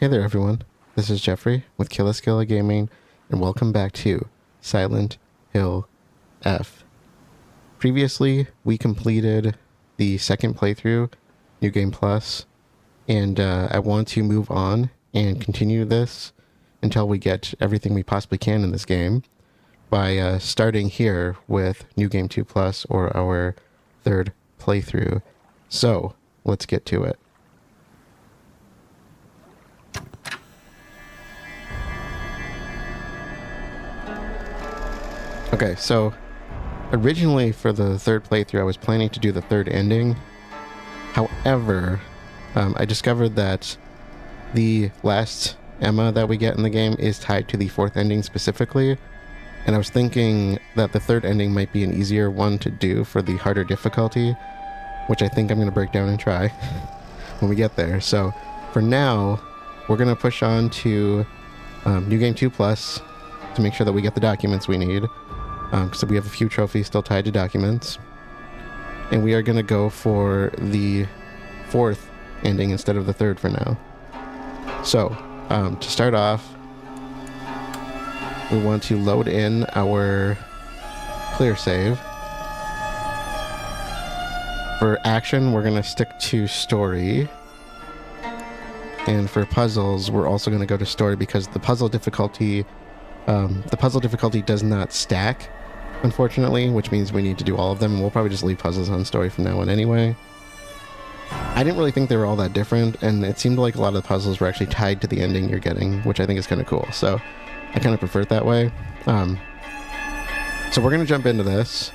Hey there everyone, this is Jeffrey with Killaskila Gaming, and welcome back to Silent Hill F. Previously, we completed the second playthrough, New Game Plus, and I want to move on and continue this until we get everything we possibly can in this game by starting here with New Game 2 Plus, or our third playthrough. So, let's get to it. Okay, so originally for the third playthrough, I was planning to do the third ending. However, I discovered that the last Emma that we get in the game is tied to the fourth ending specifically, and I was thinking that the third ending might be an easier one to do for the harder difficulty, which I think I'm going to break down and try when we get there. So for now, we're going to push on to New Game 2 Plus to make sure that we get the documents we need. So we have a few trophies still tied to documents. And we are going to go for the fourth ending instead of the third for now. So, to start off, we want to load in our clear save. For action, we're going to stick to story. And for puzzles, we're also going to go to story because the puzzle difficulty does not stack, unfortunately, which means we need to do all of them, and we'll probably just leave puzzles on story from now on anyway. I didn't really think they were all that different, and it seemed like a lot of the puzzles were actually tied to the ending you're getting, which I think is kind of cool, so I kind of prefer it that way. So we're going to jump into this.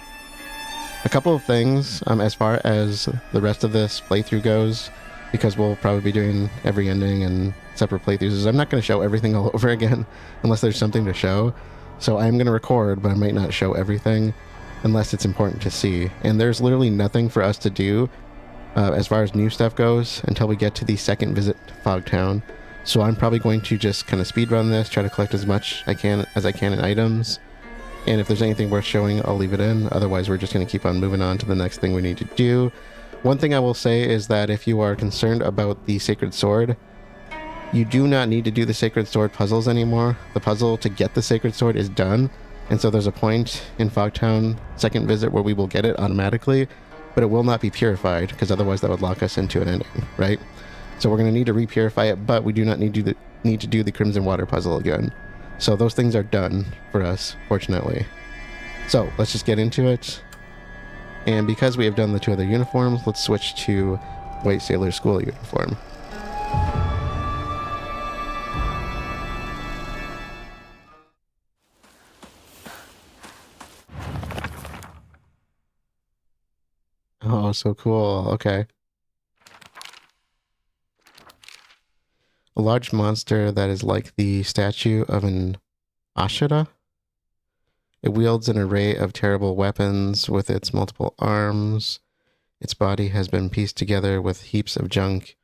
A couple of things as far as the rest of this playthrough goes, because we'll probably be doing every ending and separate playthroughs, is I'm not going to show everything all over again unless there's something to show. So I'm going to record, but I might not show everything unless it's important to see. And there's literally nothing for us to do as far as new stuff goes until we get to the second visit to Fogtown. So I'm probably going to just kind of speedrun this, try to collect as much as I can in items. And if there's anything worth showing, I'll leave it in. Otherwise, we're just going to keep on moving on to the next thing we need to do. One thing I will say is that if you are concerned about the Sacred Sword, you do not need to do the Sacred Sword puzzles anymore. The puzzle to get the Sacred Sword is done, and so there's a point in Fogtown second visit where we will get it automatically, but it will not be purified, because otherwise that would lock us into an ending, right? So we're going to need to re-purify it, but we do not need to do the Crimson Water puzzle again. So those things are done for us, fortunately. So let's just get into it. And because we have done the two other uniforms, let's switch to White Sailor School uniform. Oh, so cool. Okay. A large monster that is like the statue of an Ashura. It wields an array of terrible weapons with its multiple arms. Its body has been pieced together with heaps of junk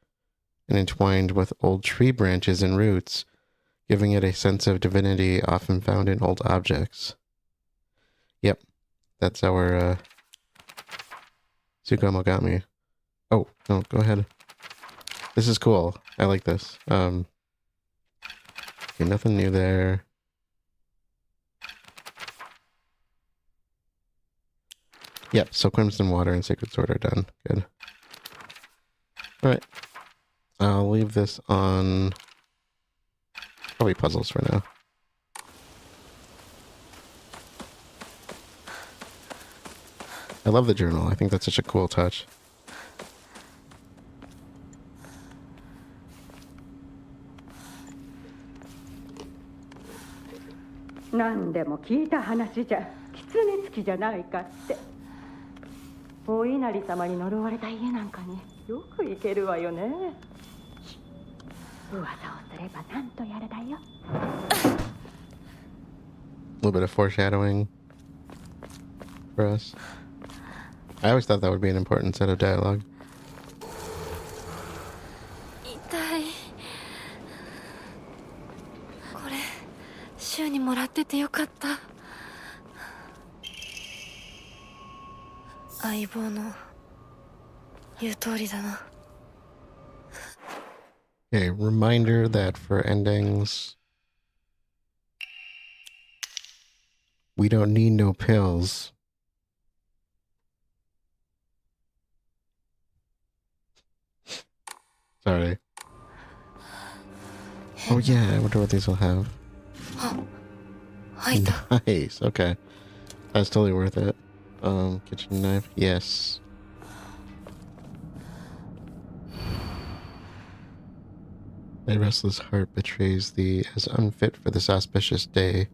and entwined with old tree branches and roots, giving it a sense of divinity often found in old objects. Yep, that's our Tsukamogami. Oh, no, go ahead. This is cool. I like this. Okay, nothing new there. Yep, so Crimson Water and Sacred Sword are done. Good. Alright. I'll leave this on probably puzzles for now. I love the journal. I think that's such a cool touch. A little bit of foreshadowing for us. I always thought that would be an important set of dialogue. これ週にもらっててよかった。相棒の言う通りだな。Okay, reminder that for endings, we don't need no pills. Sorry. Oh yeah, I wonder what these will have. Nice, okay. That's totally worth it. Kitchen knife, yes. My restless heart betrays thee as unfit for this auspicious day.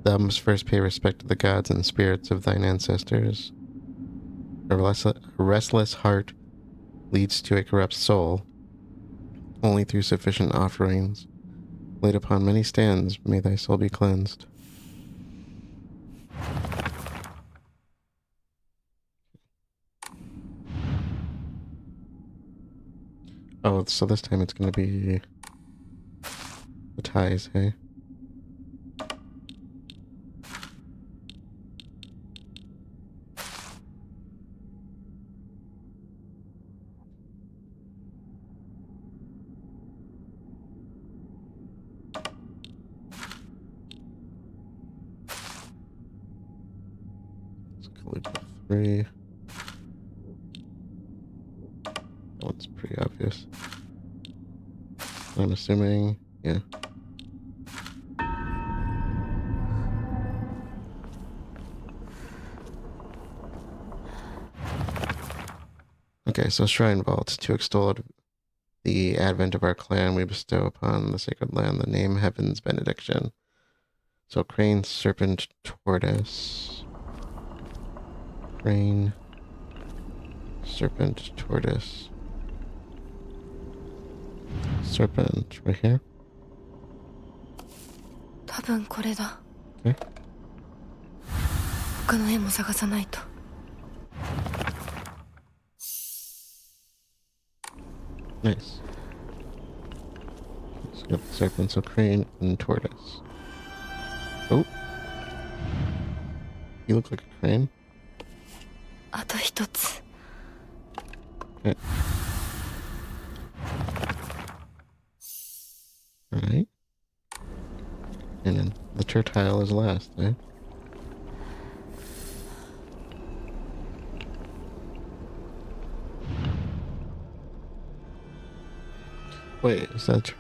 Thou must first pay respect to the gods and spirits of thine ancestors. A restless heart leads to a corrupt soul. Only through sufficient offerings, laid upon many stands, may thy soul be cleansed. Oh, so this time it's going to be the ties, hey? Let's 3. That one's pretty obvious. I'm assuming, yeah. Okay, so Shrine Vault. To extol the advent of our clan, we bestow upon the sacred land the name Heaven's Benediction. So crane, serpent, tortoise. Crane, serpent, tortoise. Serpent, right here. 多分これだ。Okay. 他の絵も探さないと。Nice. So got the serpent, so crane and tortoise. Oh. You look like a crane. あと一つ。Okay. Alright. And then the turtile is last, eh? Wait, is that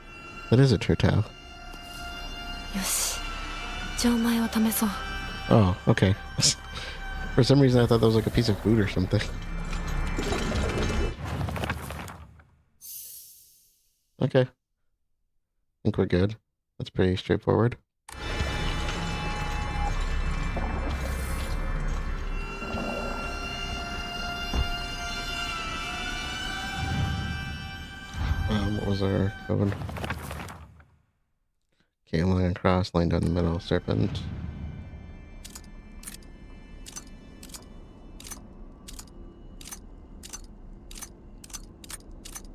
is a turtile. よし。錠前を試そう。 Oh, okay. For some reason I thought that was like a piece of food or something. Okay. I think we're good. That's pretty straightforward. What was our code? Okay, line across, line down the middle, serpent.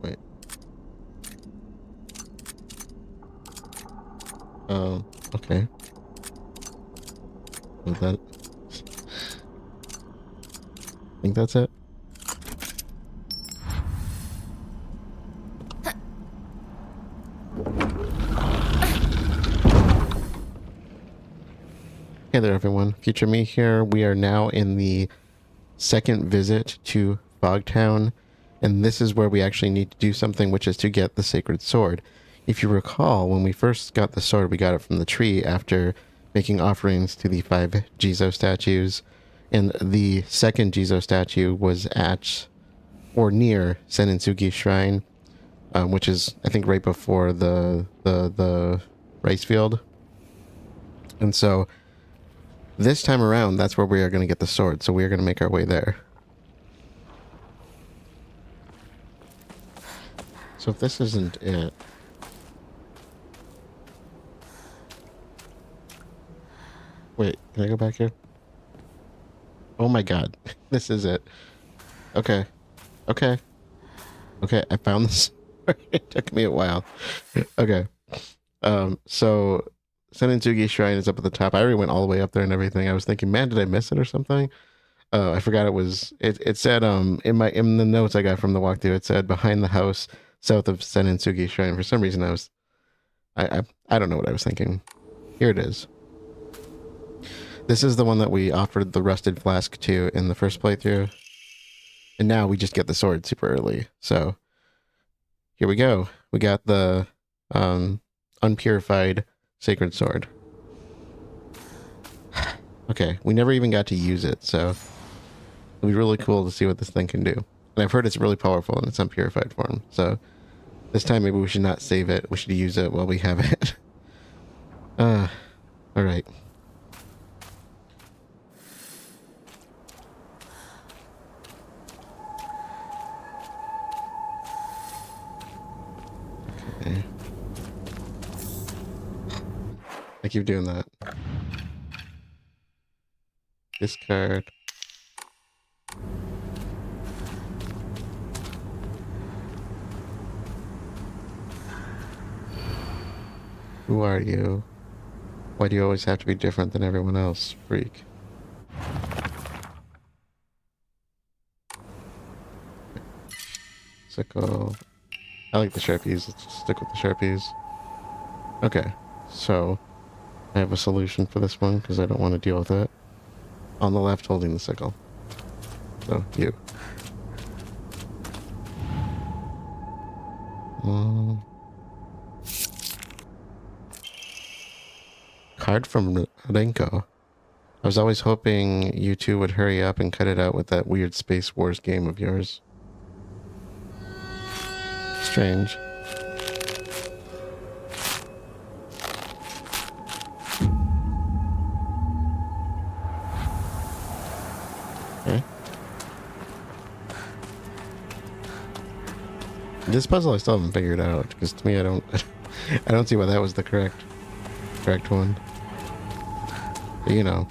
Wait. Okay. Was that? I think that's it. Hey there, everyone. Future Me here. We are now in the second visit to Fogtown, and this is where we actually need to do something, which is to get the sacred sword. If you recall, when we first got the sword, we got it from the tree after making offerings to the 5 Jizo statues, and the second Jizo statue was at or near Senitsugi Shrine, which is, I think, right before the rice field. And so this time around, that's where we are going to get the sword, so we are going to make our way there. So if this isn't it... Wait, can I go back here? Oh my god, this is it. Okay. Okay. Okay, I found this. It took me a while. Okay. So Senitsugi Shrine is up at the top. I already went all the way up there and everything. I was thinking, man, did I miss it or something? I forgot it was. It said in the notes I got from the walkthrough. It said behind the house south of Senitsugi Shrine. For some reason, I don't know what I was thinking. Here it is. This is the one that we offered the rusted flask to in the first playthrough. And now we just get the sword super early. So here we go. We got the unpurified sacred sword. Okay, we never even got to use it, so it'll be really cool to see what this thing can do. And I've heard it's really powerful in its unpurified form, so this time maybe we should not save it. We should use it while we have it. Alright. Okay. I keep doing that. Discard. Who are you? Why do you always have to be different than everyone else, freak? Sickle. I like the Sharpies. Let's just stick with the Sharpies. Okay, so I have a solution for this one because I don't want to deal with it. On the left, holding the sickle. So, you. Card from Rinko. I was always hoping you two would hurry up and cut it out with that weird Space Wars game of yours. Strange. Okay. This puzzle I still haven't figured out, because to me I don't I don't see why that was the correct one. But you know.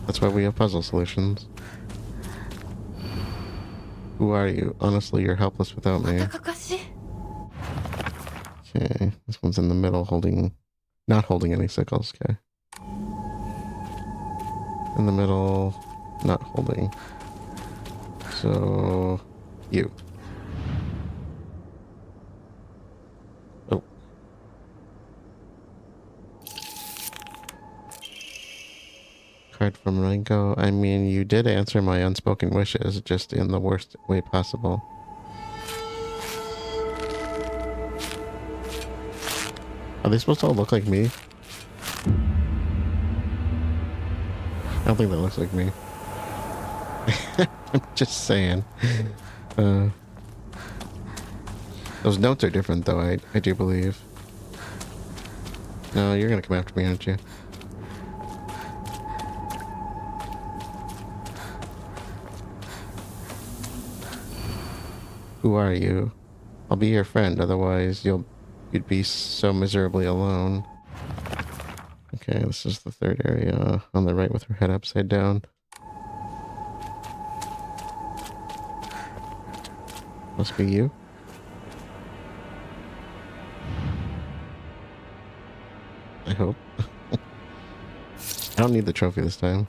That's why we have puzzle solutions. Who are you? Honestly, you're helpless without me. Okay, this one's in the middle not holding any sickles, okay. In the middle, not holding. So, you. Oh. Card from Rinko. I mean, you did answer my unspoken wishes, just in the worst way possible. Are they supposed to all look like me? I don't think that looks like me. I'm just saying. Those notes are different, though, I do believe. No, you're gonna come after me, aren't you? Who are you? I'll be your friend, otherwise you'd be so miserably alone. Okay, this is the third area on the right with her head upside down. Must be you. I hope. I don't need the trophy this time.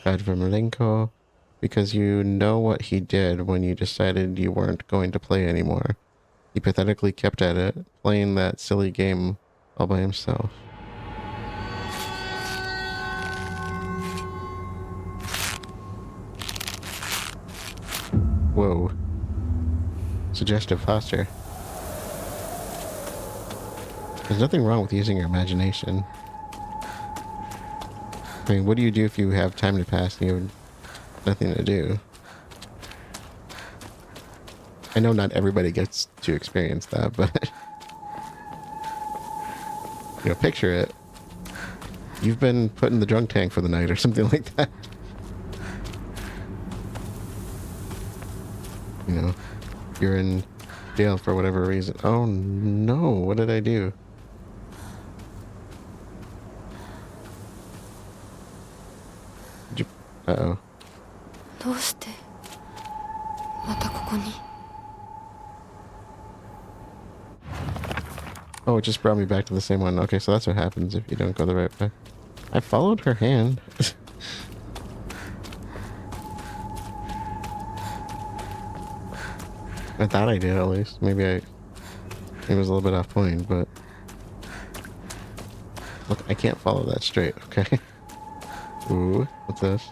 Card from Rinko. Because you know what he did when you decided you weren't going to play anymore. He pathetically kept at it, playing that silly game all by himself. Whoa. Suggestive posture. There's nothing wrong with using your imagination. I mean, what do you do if you have time to pass and you have nothing to do? I know not everybody gets to experience that, but you know, picture it. You've been put in the drunk tank for the night or something like that. You know, you're in jail for whatever reason. Oh no, what did I do? Uh-oh. Oh, it just brought me back to the same one. Okay, so that's what happens if you don't go the right way. I followed her hand. I thought I did, at least. Maybe it was a little bit off point, but... Look, I can't follow that straight, okay? Ooh, what's this?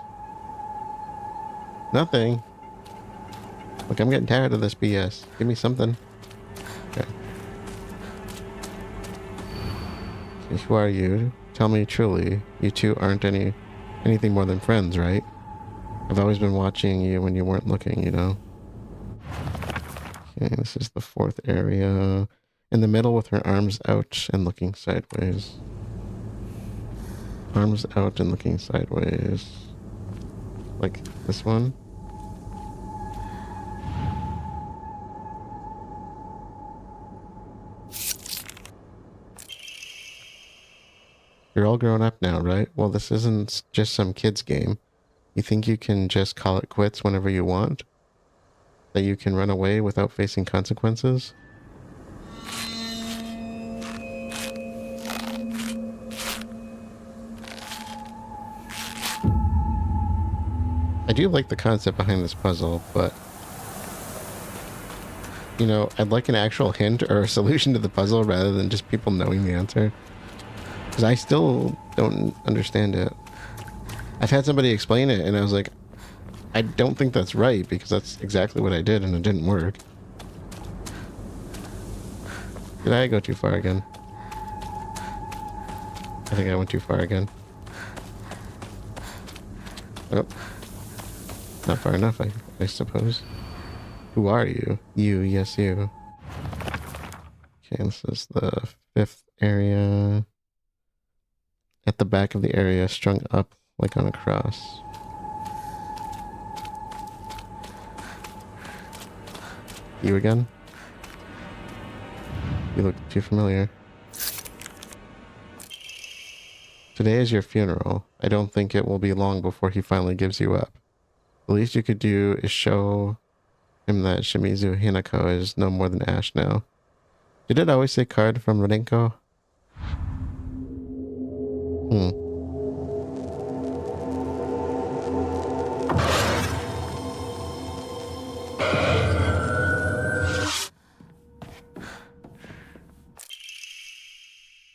Nothing. Look, I'm getting tired of this BS. Give me something. Okay. Who are you? Tell me truly. You two aren't anything more than friends, right? I've always been watching you when you weren't looking, you know? Okay, this is the fourth area. In the middle with her arms out and looking sideways. Arms out and looking sideways. Like this one? You're all grown up now, right? Well, this isn't just some kid's game. You think you can just call it quits whenever you want? That you can run away without facing consequences? I do like the concept behind this puzzle, but... You know, I'd like an actual hint or a solution to the puzzle rather than just people knowing the answer. Because I still don't understand it. I've had somebody explain it, and I was like, I don't think that's right, because that's exactly what I did, and it didn't work. Did I go too far again? I think I went too far again. Oh. Not far enough, I suppose. Who are you? You, yes, you. Okay, this is the fifth area. At the back of the area, strung up like on a cross. You again? You look too familiar. Today is your funeral. I don't think it will be long before he finally gives you up. The least you could do is show him that Shimizu Hinako is no more than ash now. Did it always say card from Rinko?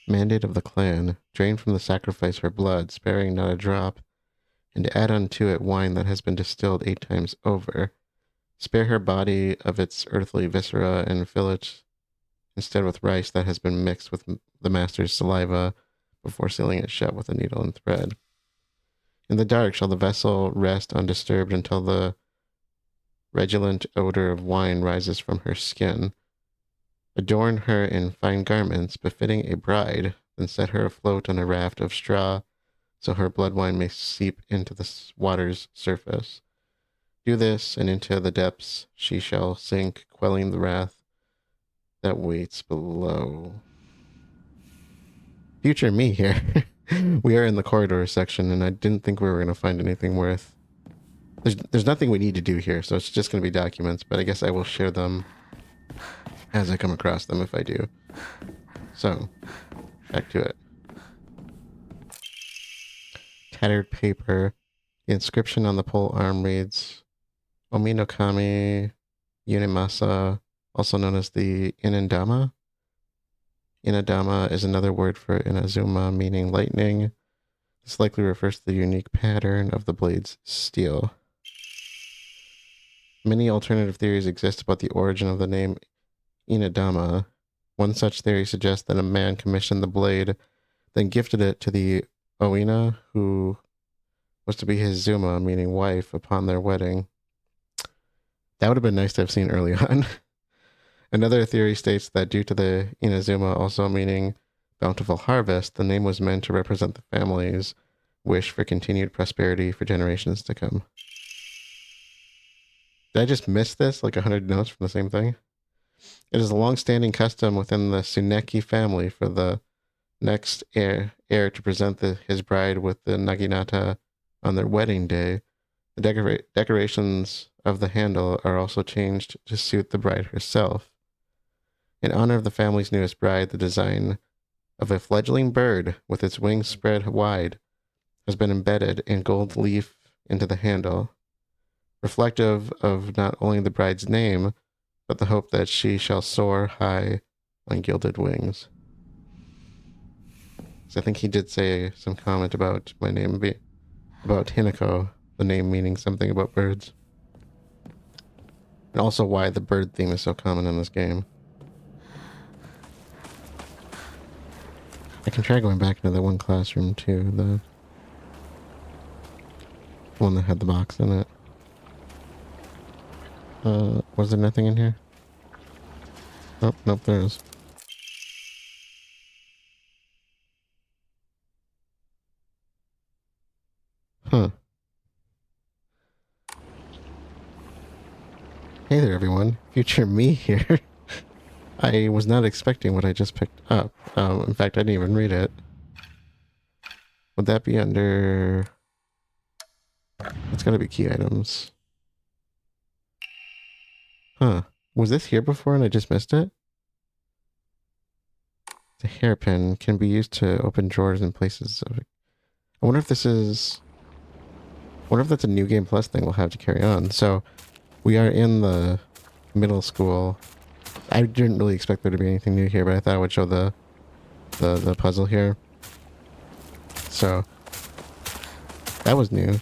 Mandate of the clan. Drain from the sacrifice her blood, sparing not a drop, and add unto it wine that has been distilled 8 times over. Spare her body of its earthly viscera and fill it instead with rice that has been mixed with the master's saliva before sealing it shut with a needle and thread. In the dark shall the vessel rest undisturbed until the redolent odor of wine rises from her skin. Adorn her in fine garments befitting a bride, then set her afloat on a raft of straw so her blood wine may seep into the water's surface. Do this, and into the depths she shall sink, quelling the wrath that waits below. Future me here. We are in the corridor section, and I didn't think we were going to find anything worth... There's nothing we need to do here, so it's just going to be documents, but I guess I will share them as I come across them if I do. So, back to it. Tattered paper. The inscription on the pole arm reads, Omi no Kami Yunimasa, also known as the Inandama. Inadama is another word for Inazuma, meaning lightning. This likely refers to the unique pattern of the blade's steel. Many alternative theories exist about the origin of the name Inadama. One such theory suggests that a man commissioned the blade, then gifted it to the Oina, who was to be his Zuma, meaning wife, upon their wedding. That would have been nice to have seen early on. Another theory states that due to the Inazuma also meaning bountiful harvest, the name was meant to represent the family's wish for continued prosperity for generations to come. Did I just miss this? Like 100 notes from the same thing? It is a long-standing custom within the Tsuneki family for the next heir to present his bride with the Naginata on their wedding day. The decorations of the handle are also changed to suit the bride herself. In honor of the family's newest bride, the design of a fledgling bird with its wings spread wide has been embedded in gold leaf into the handle, reflective of not only the bride's name, but the hope that she shall soar high on gilded wings. So I think he did say some comment about my name about Hinako, the name meaning something about birds. And also why the bird theme is so common in this game. I can try going back into the one classroom too, the one that had the box in it. Was there nothing in here? Oh, nope, there is. Huh. Hey there, everyone. Future me here. I was not expecting what I just picked up. In fact, I didn't even read it. Would that be under... It's gotta be key items. Huh. Was this here before and I just missed it? The hairpin can be used to open drawers in places of... I wonder if this is... I wonder if that's a New Game Plus thing we'll have to carry on. So, we are in the middle school. I didn't really expect there to be anything new here, but I thought I would show the puzzle here. So, that was new.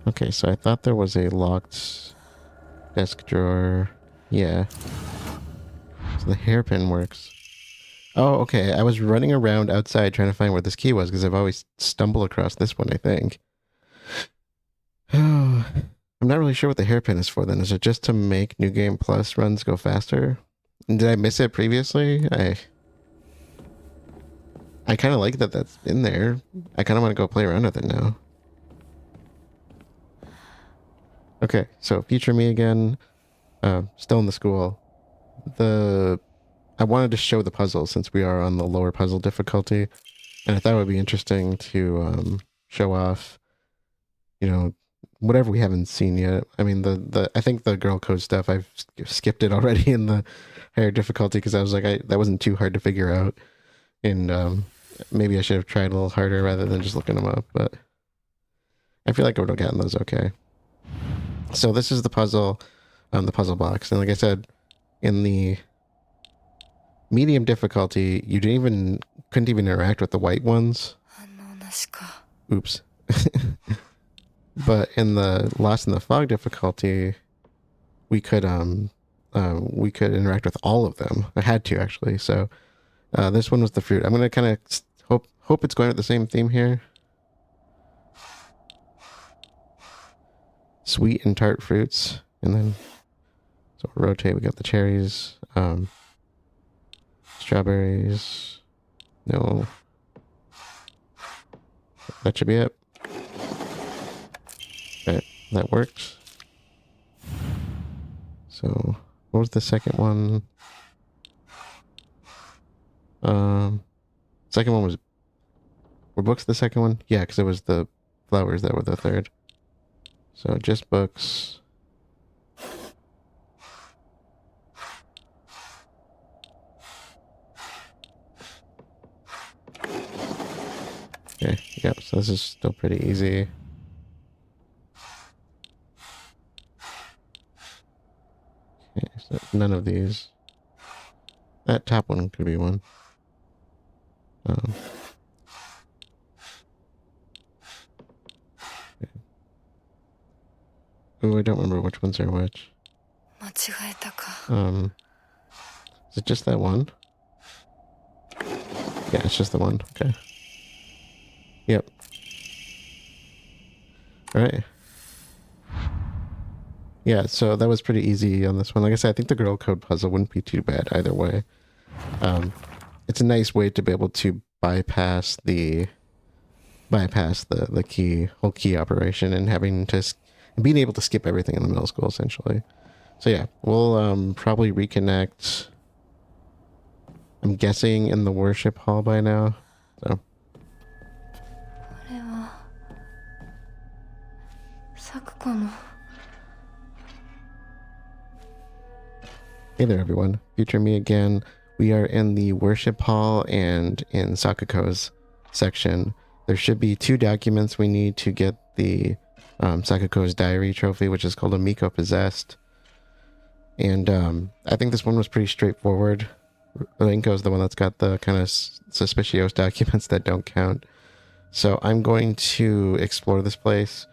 Okay, so I thought there was a locked desk drawer. Yeah. So the hairpin works. Oh, okay. I was running around outside trying to find where this key was because I've always stumbled across this one, I think. Oh, I'm not really sure what the hairpin is for then. Is it just to make New Game Plus runs go faster? And did I miss it previously? I kind of like that that's in there. I kind of want to go play around with it now. Okay, so future me again. Still in the school. I wanted to show the puzzle since we are on the lower puzzle difficulty. And I thought it would be interesting to show off, you know, whatever we haven't seen yet. I mean, I think the girl code stuff, I've skipped it already in the higher difficulty because I was like, that wasn't too hard to figure out. And maybe I should have tried a little harder rather than just looking them up. But I feel like I would have gotten those okay. So this is the puzzle box. And like I said, in the medium difficulty, couldn't even interact with the white ones. Oops. But in the Lost in the Fog difficulty, we could interact with all of them. I had to actually. So this one was the fruit. I'm gonna kind of hope it's going with the same theme here. Sweet and tart fruits, and then so we'll rotate. We got the cherries, strawberries. No, that should be it. Okay, that worked. So, what was the second one? Second one was... Were books the second one? Yeah, because it was the flowers that were the third. So, just books. Okay, yep, so this is still pretty easy. Okay, so none of these. That top one could be one. Okay. Oh, I don't remember which ones are which. Is it just that one? Yeah, it's just the one. Okay. Yep. Alright. Yeah, so that was pretty easy on this one. Like I said, I think the girl code puzzle wouldn't be too bad either way. It's a nice way to be able to bypass the whole key operation and being able to skip everything in the middle school essentially. So yeah, we'll probably reconnect. I'm guessing in the worship hall by now. So. Hey there, everyone. Future me again. We are in the worship hall and in Sakuko's section. There should be 2 documents we need to get the Sakuko's diary trophy, which is called a Miko Possessed. And I think this one was pretty straightforward. Rinko is the one that's got the kind of suspicious documents that don't count. So I'm going to explore this place,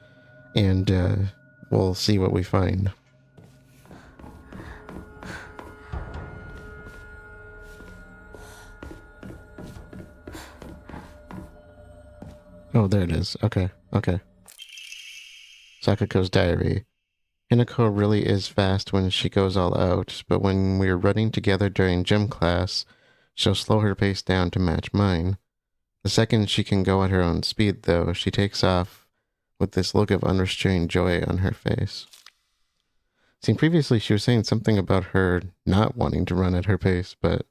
and we'll see what we find. Oh, there it is. Okay. Sakuko's diary. Hinako really is fast when she goes all out, but when we're running together during gym class, she'll slow her pace down to match mine. The second she can go at her own speed, though, she takes off with this look of unrestrained joy on her face. See, previously she was saying something about her not wanting to run at her pace, but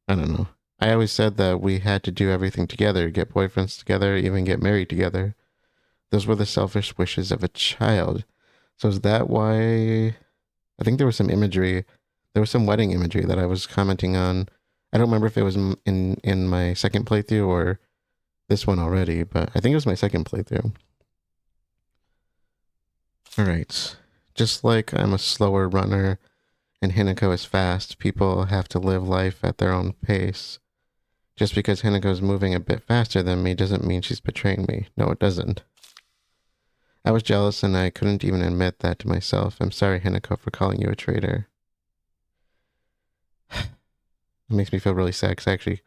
I don't know. I always said that we had to do everything together, get boyfriends together, even get married together. Those were the selfish wishes of a child. So is that why... I think there was some imagery. There was some wedding imagery that I was commenting on. I don't remember if it was in my second playthrough or this one already, but I think it was my second playthrough. Alright. Just like I'm a slower runner and Hinako is fast, people have to live life at their own pace. Just because Hinako's moving a bit faster than me doesn't mean she's betraying me. No, it doesn't. I was jealous and I couldn't even admit that to myself. I'm sorry, Hinako, for calling you a traitor. It makes me feel really sad because I actually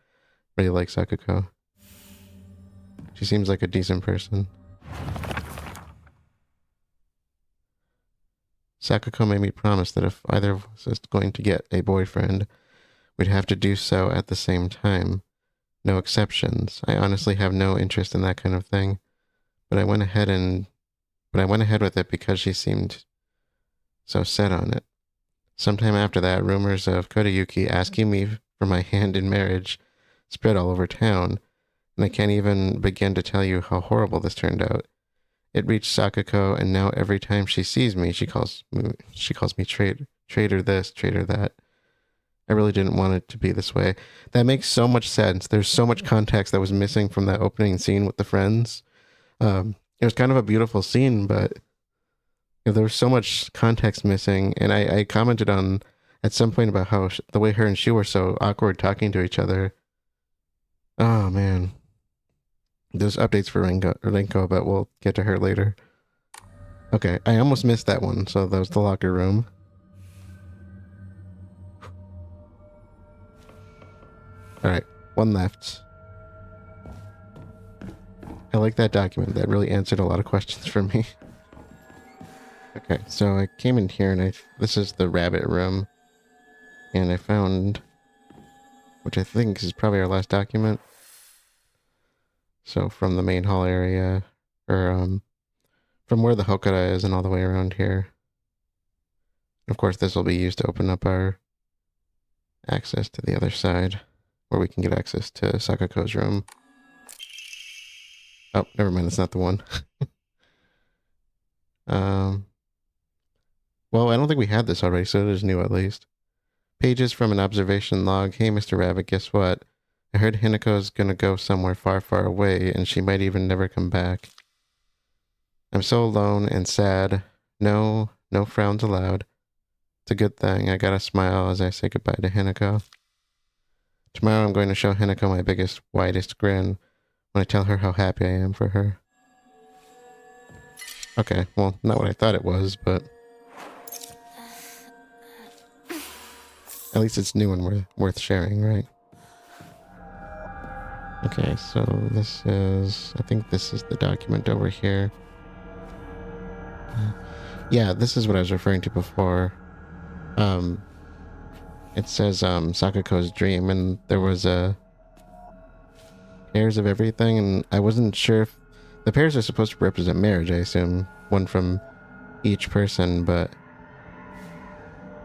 really like Sakuko. She seems like a decent person. Sakuko made me promise that if either of us is going to get a boyfriend, we'd have to do so at the same time. No exceptions. I honestly have no interest in that kind of thing, but I went ahead with it because she seemed so set on it. Sometime after that, rumors of Kodayuki asking me for my hand in marriage spread all over town, and I can't even begin to tell you how horrible this turned out. It reached Sakuko, and now every time she sees me, she calls me traitor this, traitor that. I really didn't want it to be this way. That makes so much sense. There's so much context that was missing from that opening scene with the friends. It was kind of a beautiful scene, but there was so much context missing. And I commented on at some point about how the way her and Shu were so awkward talking to each other. Oh man, there's updates for Rinko, but we'll get to her later. Okay, I almost missed that one. So that was the locker room. All right, one left. I like that document. That really answered a lot of questions for me. Okay, so I came in here and this is the rabbit room. And I found, which I think is probably our last document. So from the main hall area, or from where the Hokora is and all the way around here. Of course, this will be used to open up our access to the other side, where we can get access to Sakuko's room. Oh, never mind, that's not the one. Well, I don't think we had this already, so it is new at least. Pages from an observation log. Hey, Mr. Rabbit, guess what? I heard Hinako's gonna go somewhere far, far away, and she might even never come back. I'm so alone and sad. No frowns allowed. It's a good thing. I gotta smile as I say goodbye to Hinako. Tomorrow I'm going to show Hinako my biggest, widest grin when I tell her how happy I am for her. Okay, well, not what I thought it was, but at least it's new and worth sharing, right? Okay, so I think this is the document over here. Yeah, this is what I was referring to before. It says Sakuko's dream, and there was pairs of everything, and I wasn't sure if the pairs are supposed to represent marriage, I assume, one from each person, but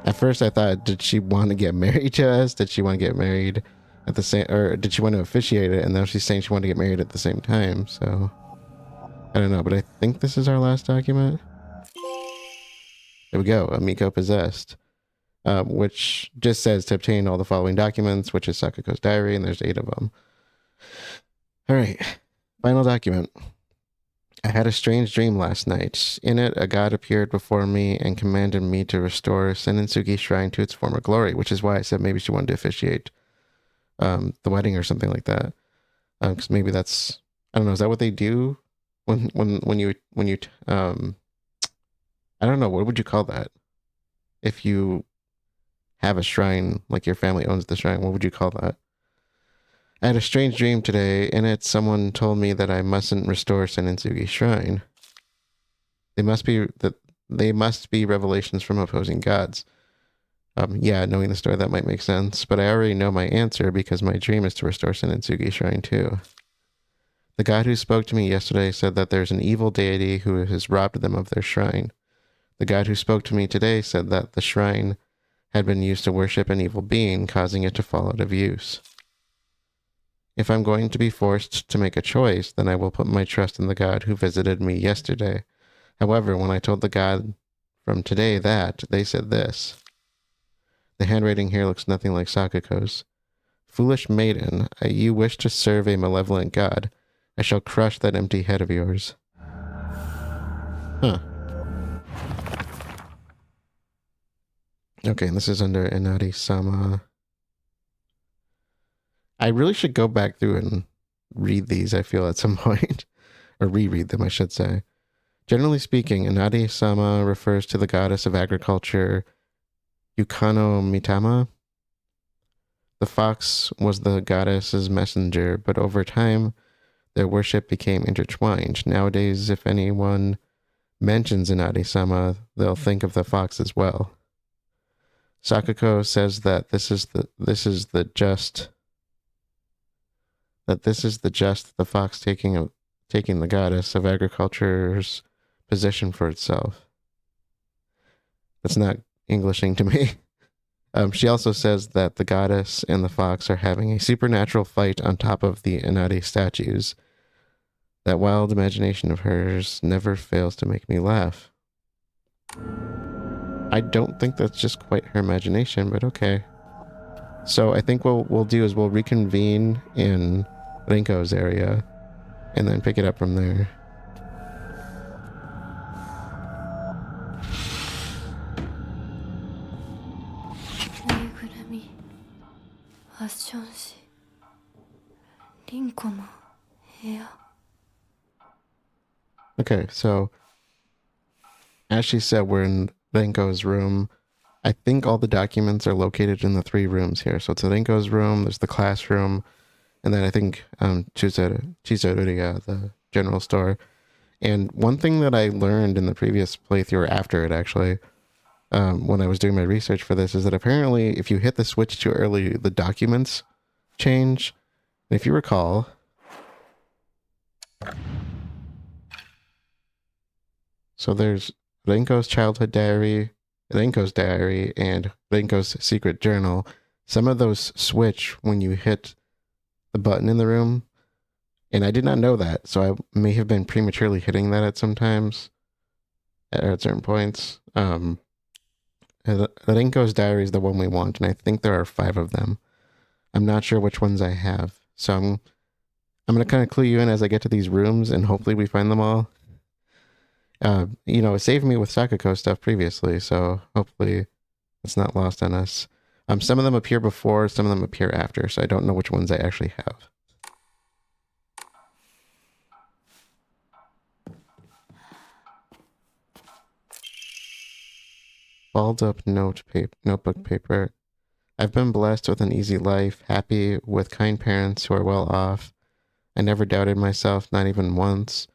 at first I thought, did she want to get married to us? Did she want to get married at the same, or did she want to officiate it? And now she's saying she wanted to get married at the same time, so I don't know, but I think this is our last document. There we go, a Miko Possessed, which just says to obtain all the following documents, which is Sakuko's diary, and there's 8 of them. All right, final document. I had a strange dream last night. In it, a god appeared before me and commanded me to restore Senitsugi Shrine to its former glory, which is why I said maybe she wanted to officiate the wedding or something like that. Because maybe that's, I don't know, is that what they do when you I don't know, what would you call that? If you have a shrine, like your family owns the shrine, what would you call that? I had a strange dream today. In it, someone told me that I mustn't restore Senitsugi Shrine. They must be revelations from opposing gods. Yeah, knowing the story, that might make sense, but I already know my answer because my dream is to restore Senitsugi Shrine too. The god who spoke to me yesterday said that there's an evil deity who has robbed them of their shrine. The god who spoke to me today said that the shrine had been used to worship an evil being, causing it to fall out of use. If I'm going to be forced to make a choice, then I will put my trust in the god who visited me yesterday. However, when I told the god from today that, they said this. The handwriting here looks nothing like Sakuko's. Foolish maiden, you wish to serve a malevolent god. I shall crush that empty head of yours. Huh. Okay, this is under Inari-sama. I really should go back through and read these, I feel, at some point. Or reread them, I should say. Generally speaking, Inari-sama refers to the goddess of agriculture, Yukano Mitama. The fox was the goddess's messenger, but over time, their worship became intertwined. Nowadays, if anyone mentions Inari-sama, they'll think of the fox as well. Sakuko says that this is the just the fox taking the goddess of agriculture's position for itself. That's not Englishing to me. She also says that the goddess and the fox are having a supernatural fight on top of the Inari statues. That wild imagination of hers never fails to make me laugh. I don't think that's just quite her imagination, but okay. So I think what we'll do is we'll reconvene in Rinko's area and then pick it up from there. Okay, so as she said, we're in Rinko's room. I think all the documents are located in the 3 rooms here. So it's Rinko's room, there's the classroom, and then I think Chizoriya, the general store. And one thing that I learned in the previous playthrough, or after it actually, when I was doing my research for this, is that apparently if you hit the switch too early, the documents change. And if you recall, so there's Rinko's childhood diary, Rinko's diary, and Rinko's secret journal. Some of those switch when you hit the button in the room, and I did not know that, so I may have been prematurely hitting that at certain points. Rinko's diary is the one we want, and I think there are 5 of them. I'm not sure which ones I have, so I'm going to kind of clue you in as I get to these rooms, and hopefully we find them all. It saved me with Sakuko stuff previously, so hopefully it's not lost on us. Some of them appear before, some of them appear after, so I don't know which ones I actually have. Balled up notebook paper. I've been blessed with an easy life, happy with kind parents who are well off. I never doubted myself, not even once.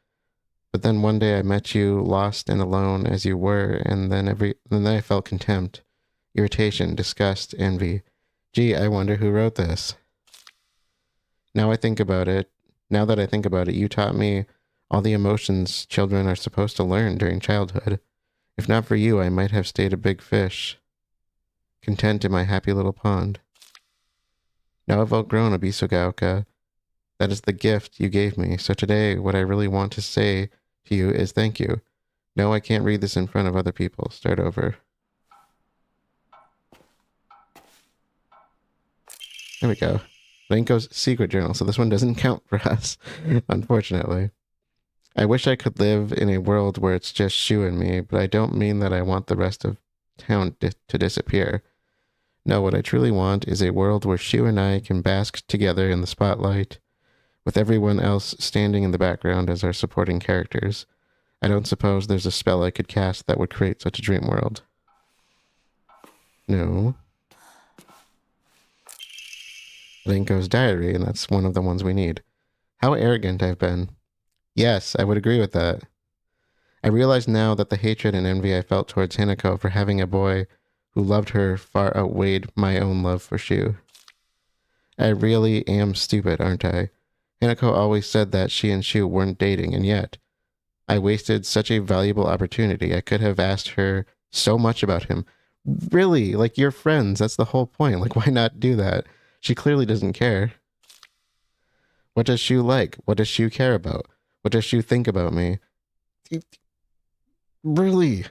But then one day I met you, lost and alone as you were, and then I felt contempt, irritation, disgust, envy. Gee, I wonder who wrote this. Now that I think about it, you taught me all the emotions children are supposed to learn during childhood. If not for you, I might have stayed a big fish, content in my happy little pond. Now I've outgrown Ebisugaoka. That is the gift you gave me, so today what I really want to say to you is thank you. No, I can't read this in front of other people. Start over. There we go. Rinko's secret journal. So this one doesn't count for us, unfortunately. I wish I could live in a world where it's just Shu and me, but I don't mean that I want the rest of town to disappear. No, what I truly want is a world where Shu and I can bask together in the spotlight, with everyone else standing in the background as our supporting characters. I don't suppose there's a spell I could cast that would create such a dream world. No. Rinko's diary, and that's one of the ones we need. How arrogant I've been. Yes, I would agree with that. I realize now that the hatred and envy I felt towards Hinako for having a boy who loved her far outweighed my own love for Shu. I really am stupid, aren't I? Hinako always said that she and Shu weren't dating, and yet I wasted such a valuable opportunity. I could have asked her so much about him. Really? Like, you're friends. That's the whole point. Like, why not do that? She clearly doesn't care. What does Shu like? What does Shu care about? What does Shu think about me? Really?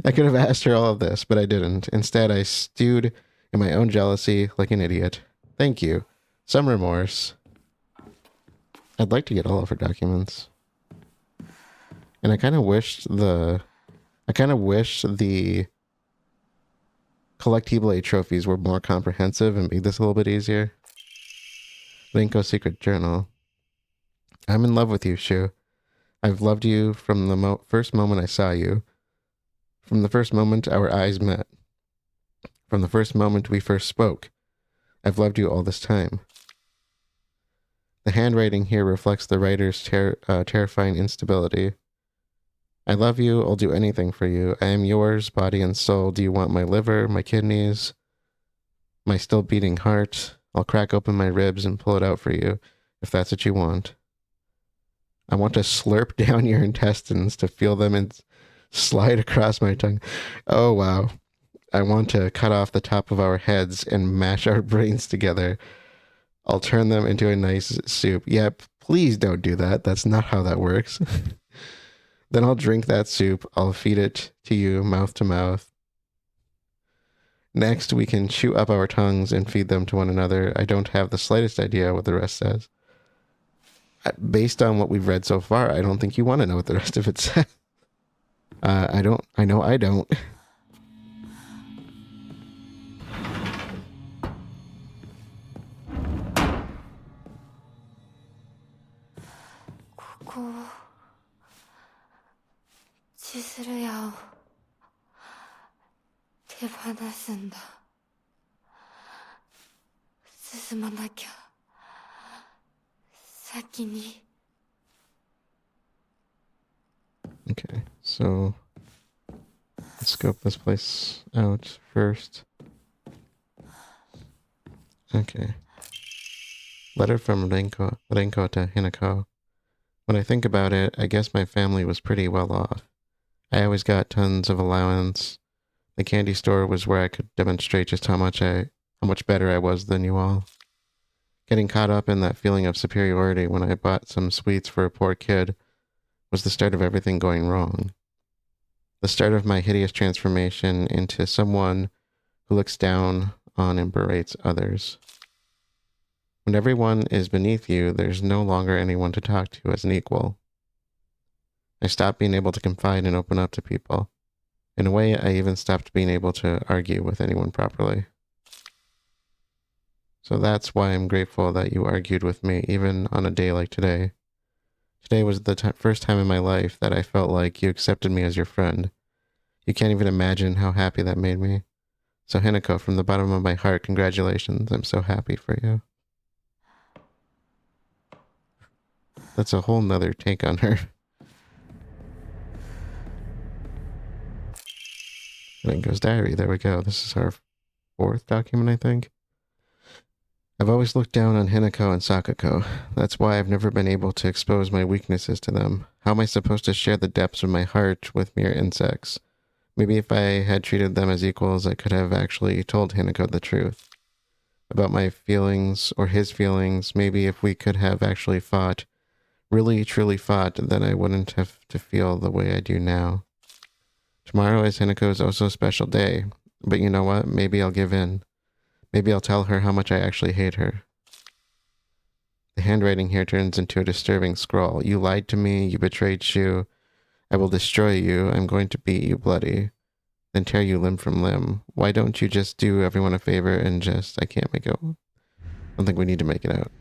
I could have asked her all of this, but I didn't. Instead, I stewed in my own jealousy like an idiot. Thank you. Some remorse. I'd like to get all of her documents. And I kind of wish the collectible A trophies were more comprehensive and made this a little bit easier. Rinko secret journal. I'm in love with you, Shu. I've loved you from the first moment I saw you. From the first moment our eyes met. From the first moment we first spoke. I've loved you all this time. The handwriting here reflects the writer's terrifying instability. I love you. I'll do anything for you. I am yours, body and soul. Do you want my liver, my kidneys, my still beating heart? I'll crack open my ribs and pull it out for you, if that's what you want. I want to slurp down your intestines, to feel them and slide across my tongue. Oh, wow. I want to cut off the top of our heads and mash our brains together. I'll turn them into a nice soup. Yeah, please don't do that. That's not how that works. Then I'll drink that soup. I'll feed it to you, mouth to mouth. Next, we can chew up our tongues and feed them to one another. I don't have the slightest idea what the rest says. Based on what we've read so far, I don't think you want to know what the rest of it says. I don't. I know I don't. Okay, so let's scope this place out first. Okay. Letter from Rinko to Hinako. When I think about it, I guess my family was pretty well off. I always got tons of allowance. The candy store was where I could demonstrate just how much better I was than you all. Getting caught up in that feeling of superiority when I bought some sweets for a poor kid was the start of everything going wrong. The start of my hideous transformation into someone who looks down on and berates others. When everyone is beneath you, there's no longer anyone to talk to as an equal. I stopped being able to confide and open up to people. In a way, I even stopped being able to argue with anyone properly. So that's why I'm grateful that you argued with me, even on a day like today. Today was the first time in my life that I felt like you accepted me as your friend. You can't even imagine how happy that made me. So Hinako, from the bottom of my heart, congratulations. I'm so happy for you. That's a whole nother take on her. Rinko's diary. There we go. This is our 4th document, I think. I've always looked down on Hinako and Sakuko. That's why I've never been able to expose my weaknesses to them. How am I supposed to share the depths of my heart with mere insects? Maybe if I had treated them as equals, I could have actually told Hinako the truth about my feelings or his feelings. Maybe if we could have actually fought, really truly fought, then I wouldn't have to feel the way I do now. Tomorrow is Hinako's also special day, but you know what? Maybe I'll give in. Maybe I'll tell her how much I actually hate her. The The handwriting here turns into a disturbing scrawl. You lied to me. You betrayed Shu. I will destroy you. I'm going to beat you bloody. Then tear you limb from limb. Why don't you just do everyone a favor and just... I can't make it. I don't think we need to make it out.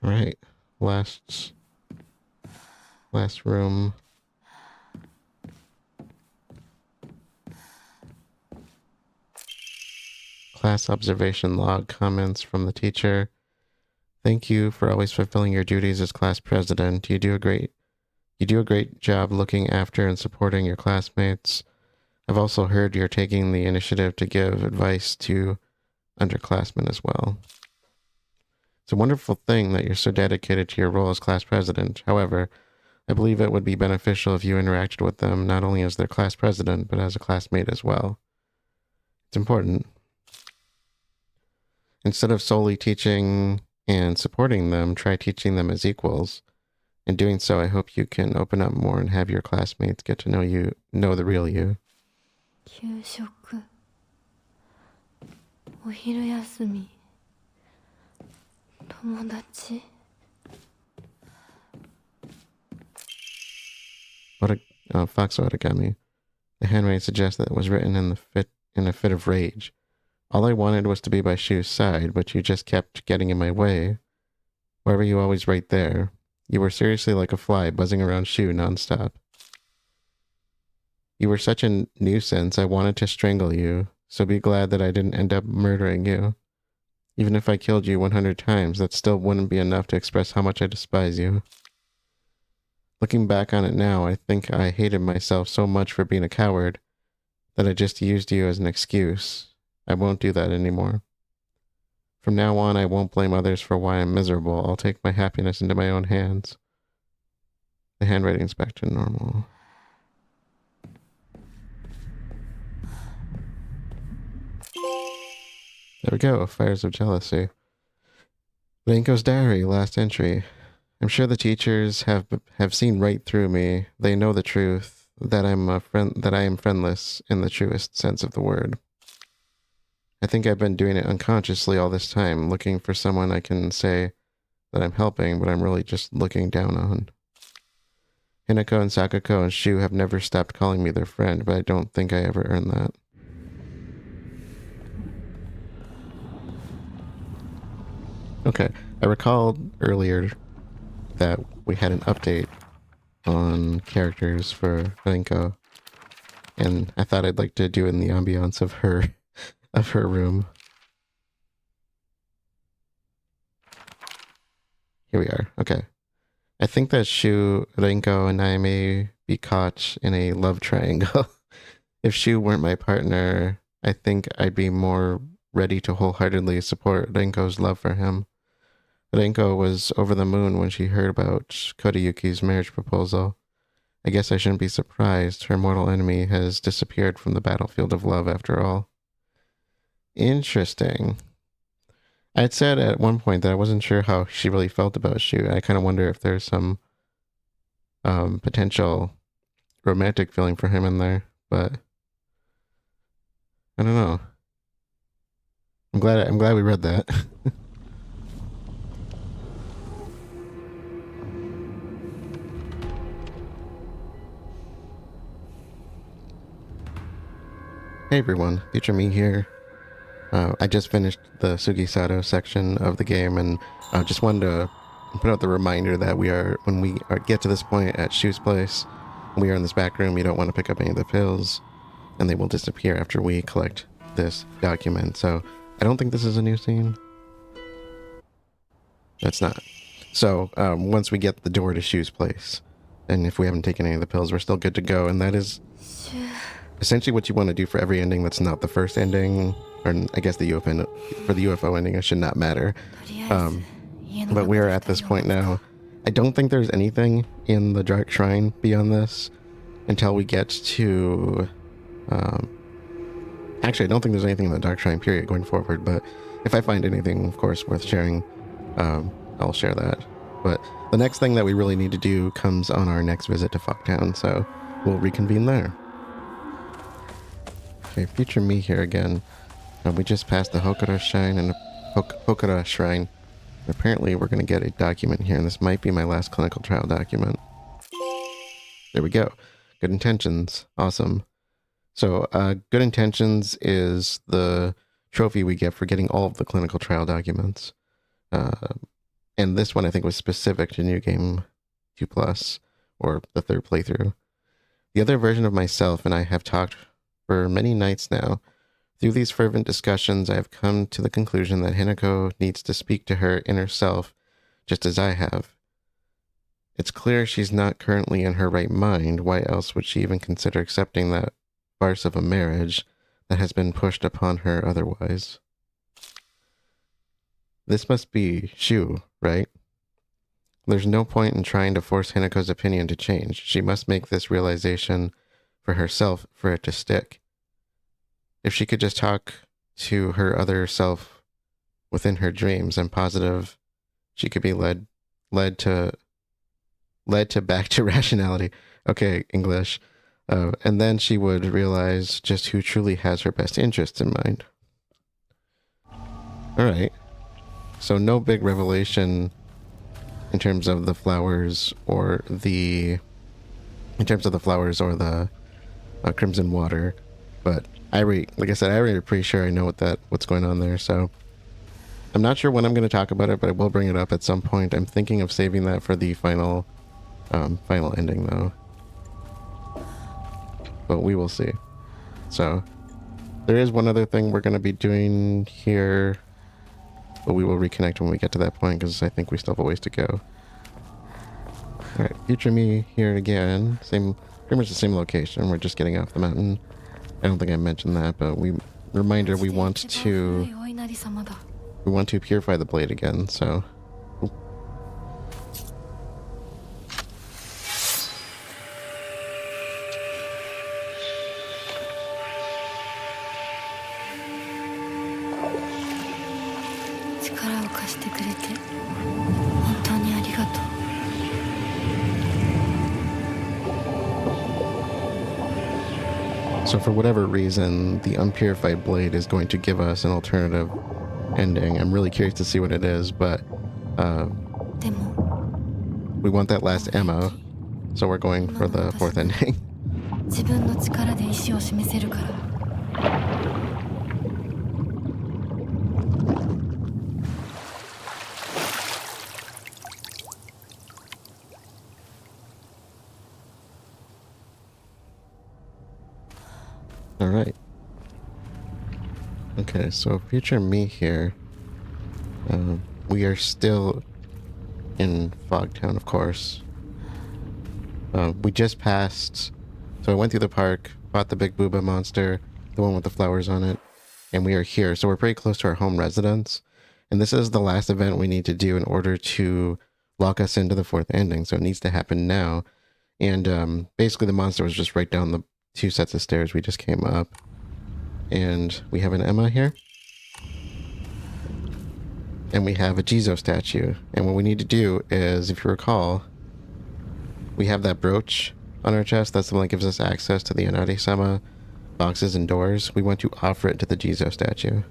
Right. Last room. Class observation log comments from the teacher. Thank you for always fulfilling your duties as class president. You do a great job looking after and supporting your classmates. I've also heard you're taking the initiative to give advice to underclassmen as well. It's a wonderful thing that you're so dedicated to your role as class president. However, I believe it would be beneficial if you interacted with them not only as their class president, but as a classmate as well. It's important. Instead of solely teaching and supporting them, try teaching them as equals. In doing so, I hope you can open up more and have your classmates get to know the real you. 給食お昼休み友達 Fox origami. The handwriting suggests that it was written in a fit of rage. All I wanted was to be by Shu's side, but you just kept getting in my way. Why were you always right there? You were seriously like a fly buzzing around Shu nonstop. You were such a nuisance, I wanted to strangle you, so be glad that I didn't end up murdering you. Even if I killed you 100 times, that still wouldn't be enough to express how much I despise you. Looking back on it now, I think I hated myself so much for being a coward that I just used you as an excuse. I won't do that anymore. From now on, I won't blame others for why I'm miserable. I'll take my happiness into my own hands. The handwriting's back to normal. There we go, Fires of Jealousy. Rinko's diary, last entry. I'm sure the teachers have seen right through me. They know the truth, that I am friendless in the truest sense of the word. I think I've been doing it unconsciously all this time, looking for someone I can say that I'm helping, but I'm really just looking down on. Hinako and Sakuko and Shu have never stopped calling me their friend, but I don't think I ever earned that. Okay, I recalled earlier that we had an update on characters for Rinko, and I thought I'd like to do it in the ambiance of her room. Here we are. Okay. I think that Shu, Rinko, and I may be caught in a love triangle. If Shu weren't my partner, I think I'd be more ready to wholeheartedly support Rinko's love for him. Rinko was over the moon when she heard about Kodayuki's marriage proposal. I guess I shouldn't be surprised. Her mortal enemy has disappeared from the battlefield of love after all. Interesting. I had said at one point that I wasn't sure how she really felt about Shu. I kind of wonder if there's some potential romantic feeling for him in there, but I don't know. I'm glad we read that. Hey everyone, Future Me here. I just finished the Sugisato section of the game, and I just wanted to put out the reminder that when we get to this point at Shu's place, we are in this back room. You don't want to pick up any of the pills, and they will disappear after we collect this document. So I don't think this is a new scene. That's not. So once we get the door to Shu's place, and if we haven't taken any of the pills, we're still good to go, and that is essentially what you want to do for every ending that's not the first ending, or I guess the UFO ending, it should not matter. But we are at this point now. I don't think there's anything in the Dark Shrine beyond this until we get to... actually, I don't think there's anything in the Dark Shrine period going forward, but if I find anything, of course, worth sharing, I'll share that. But the next thing that we really need to do comes on our next visit to Fogtown, so we'll reconvene there. Okay, future me here again. We just passed the Hokura Shrine and Hokura Shrine. Apparently we're going to get a document here, and this might be my last clinical trial document. There we go. Good intentions. Awesome. So good intentions is the trophy we get for getting all of the clinical trial documents. And this one I think was specific to New Game 2+, or the third playthrough. The other version of myself and I have talked for many nights now. Through these fervent discussions, I have come to the conclusion that Hinako needs to speak to her inner self, just as I have. It's clear she's not currently in her right mind. Why else would she even consider accepting that farce of a marriage that has been pushed upon her otherwise? This must be Shu, right? There's no point in trying to force Hinako's opinion to change. She must make this realization for herself for it to stick. If she could just talk to her other self within her dreams, I'm positive she could be led to back to rationality. Okay, English. And then she would realize just who truly has her best interests in mind. All right. So no big revelation in terms of the flowers or the crimson water, but like I said, I already pretty sure I know what's going on there. So I'm not sure when I'm going to talk about it, but I will bring it up at some point. I'm thinking of saving that for the final ending though, but we will see. So there is one other thing we're going to be doing here, but we will reconnect when we get to that point, because I think we still have a ways to go. All right, future me here again. Pretty much the same location. We're just getting off the mountain. I don't think I mentioned that, but we want to purify the blade again. So. So for whatever reason, the unpurified blade is going to give us an alternative ending. I'm really curious to see what it is, but we want that last ammo, so we're going for the fourth ending. All right. Okay, so future me here. We are still in Fogtown, of course. We just passed. So I went through the park, fought the big booba monster, the one with the flowers on it, and we are here. So we're pretty close to our home residence. And this is the last event we need to do in order to lock us into the fourth ending. So it needs to happen now. And basically the monster was just right down the 2 sets of stairs we just came up. And we have an Emma here. And we have a Jizo statue. And what we need to do is, if you recall, we have that brooch on our chest. That's the one that gives us access to the Inari-sama boxes and doors. We want to offer it to the Jizo statue.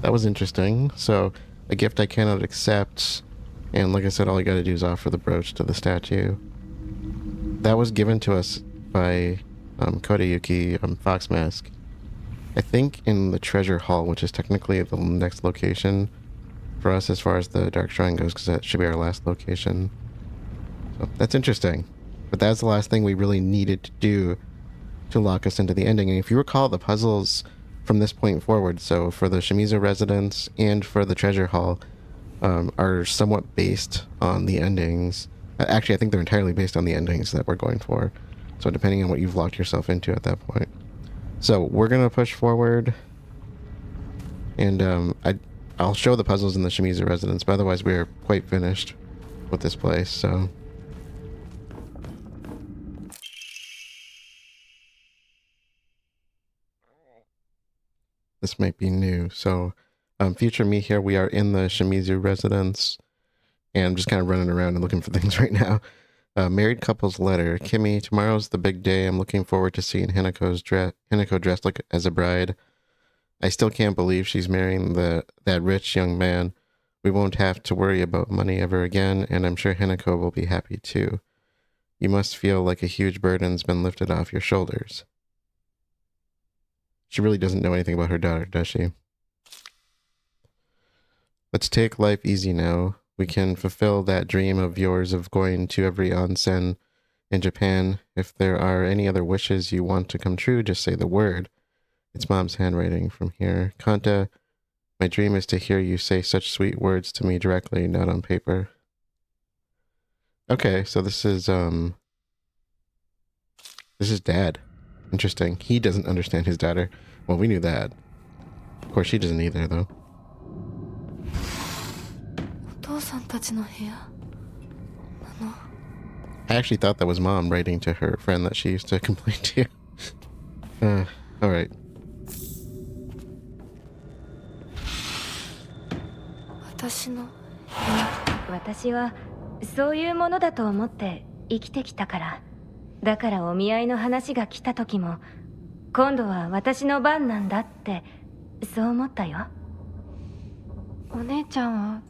That that was interesting. So, a gift I cannot accept, and like I said, all you gotta do is offer the brooch to the statue. That was given to us by Kodayuki Fox Mask. I think in the treasure hall, which is technically the next location for us as far as the Dark Shrine goes, because that should be our last location. So that's interesting. But that's the last thing we really needed to do to lock us into the ending. And if you recall, the puzzles from this point forward, so for the Shimizu Residence and for the treasure hall, are somewhat based on the endings. Actually, I think they're entirely based on the endings that we're going for. So depending on what you've locked yourself into at that point. So we're going to push forward. And I'll show the puzzles in the Shimizu Residence, but otherwise we're quite finished with this place, so... This might be new. So, future me here, we are in the Shimizu Residence, and I'm just kind of running around and looking for things right now. Married couple's letter. Kimmy, tomorrow's the big day. I'm looking forward to seeing Hinako dressed like as a bride. I still can't believe she's marrying that rich young man. We won't have to worry about money ever again, and I'm sure Hinako will be happy too. You must feel like a huge burden's been lifted off your shoulders. She really doesn't know anything about her daughter, does she? Let's take life easy now. We can fulfill that dream of yours of going to every onsen in Japan. If there are any other wishes you want to come true, just say the word. It's Mom's handwriting from here. Kanta, my dream is to hear you say such sweet words to me directly, not on paper. Okay, so this is Dad. Interesting. He doesn't understand his daughter. Well, we knew that. Of course, she doesn't either, though. I actually thought that was Mom writing to her friend that she used to complain to. Alright. 私はそういうものだと思って生きてきたから。だからお見合いの話が来た時も、今度は私の番なんだってそう思ったよ。お姉ちゃんは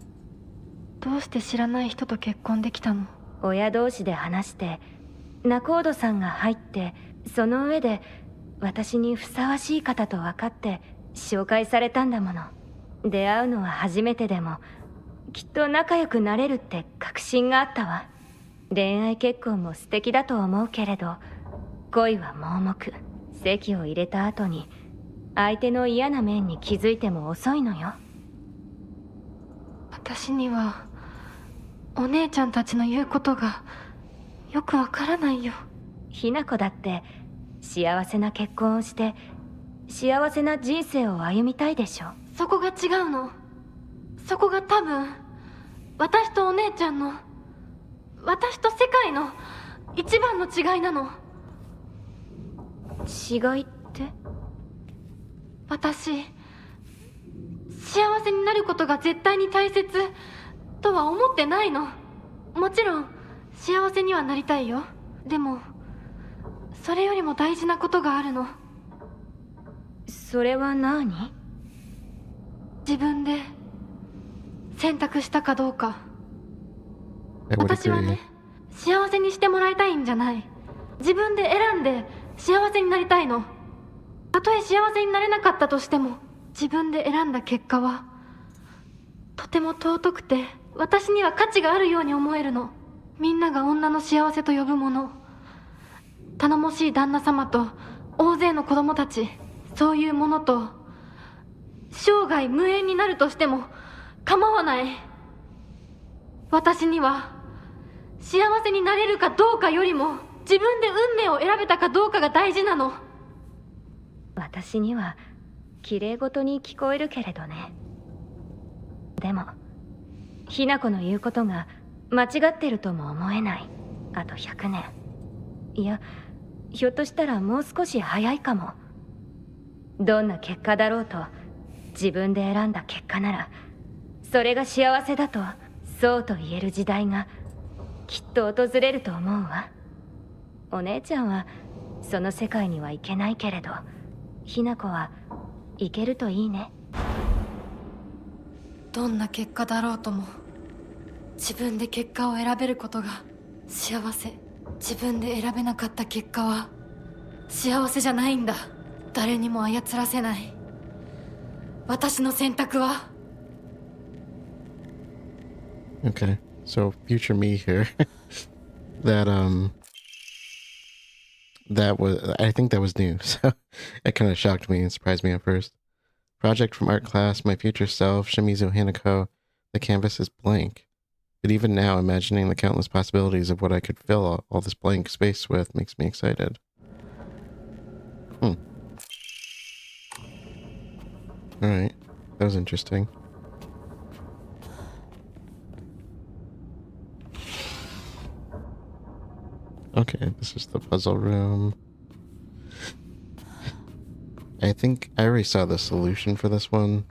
どうして知らない人と結婚できたの？親同士で話して仲人さんが入って、その上で私にふさわしい方と分かって紹介されたんだもの。出会うのは初めてでもきっと仲良くなれるって確信があったわ。恋愛結婚も素敵だと思うけれど、恋は盲目。籍を入れた後に相手の嫌な面に気づいても遅いのよ。私にはお姉ちゃんたちの言うことがよくわからないよ。ひな子だって幸せな結婚をして幸せな人生を歩みたいでしょ。そこが違うの。そこが多分私とお姉ちゃんの、私と世界の一番の違いなの。違いって？私、幸せになることが絶対に大切とは思ってないの。もちろん幸せにはなりたいよ。でもそれよりも大事なことがあるの。それは何？自分で選択したかどうか。私はね、幸せにしてもらいたいんじゃない。自分で選んで幸せになりたいの。たとえ幸せになれなかったとしても、自分で選んだ結果はとても尊くて、私には価値があるように思えるの。みんなが女の幸せと呼ぶもの、頼もしい旦那様と大勢の子供たち、そういうものと生涯無縁になるとしても構わない。私には幸せになれるかどうかよりも、自分で運命を選べたかどうかが大事なの。私には綺麗事に聞こえるけれどね。でもひな子の言うことが間違ってるとも思えない。あと100年、いやひょっとしたらもう少し早いかも。どんな結果だろうと、自分で選んだ結果ならそれが幸せだとそうと言える時代がきっと訪れると思うわ。お姉ちゃんはその世界には行けないけれど、ひな子は行けるといいね。どんな結果だろうとも自分で結果を選べることが幸せ。自分で選べなかった結果は幸せじゃないんだ。誰にも操らせない。私の選択は。 Okay, so future me here. that that was, I think that was new, so it kind of shocked me and surprised me at first. Project from art class, my future self, Shimizu Hanako. The canvas is blank. But even now, imagining the countless possibilities of what I could fill all this blank space with makes me excited. Alright, that was interesting. Okay, this is the puzzle room. I think I already saw the solution for this one.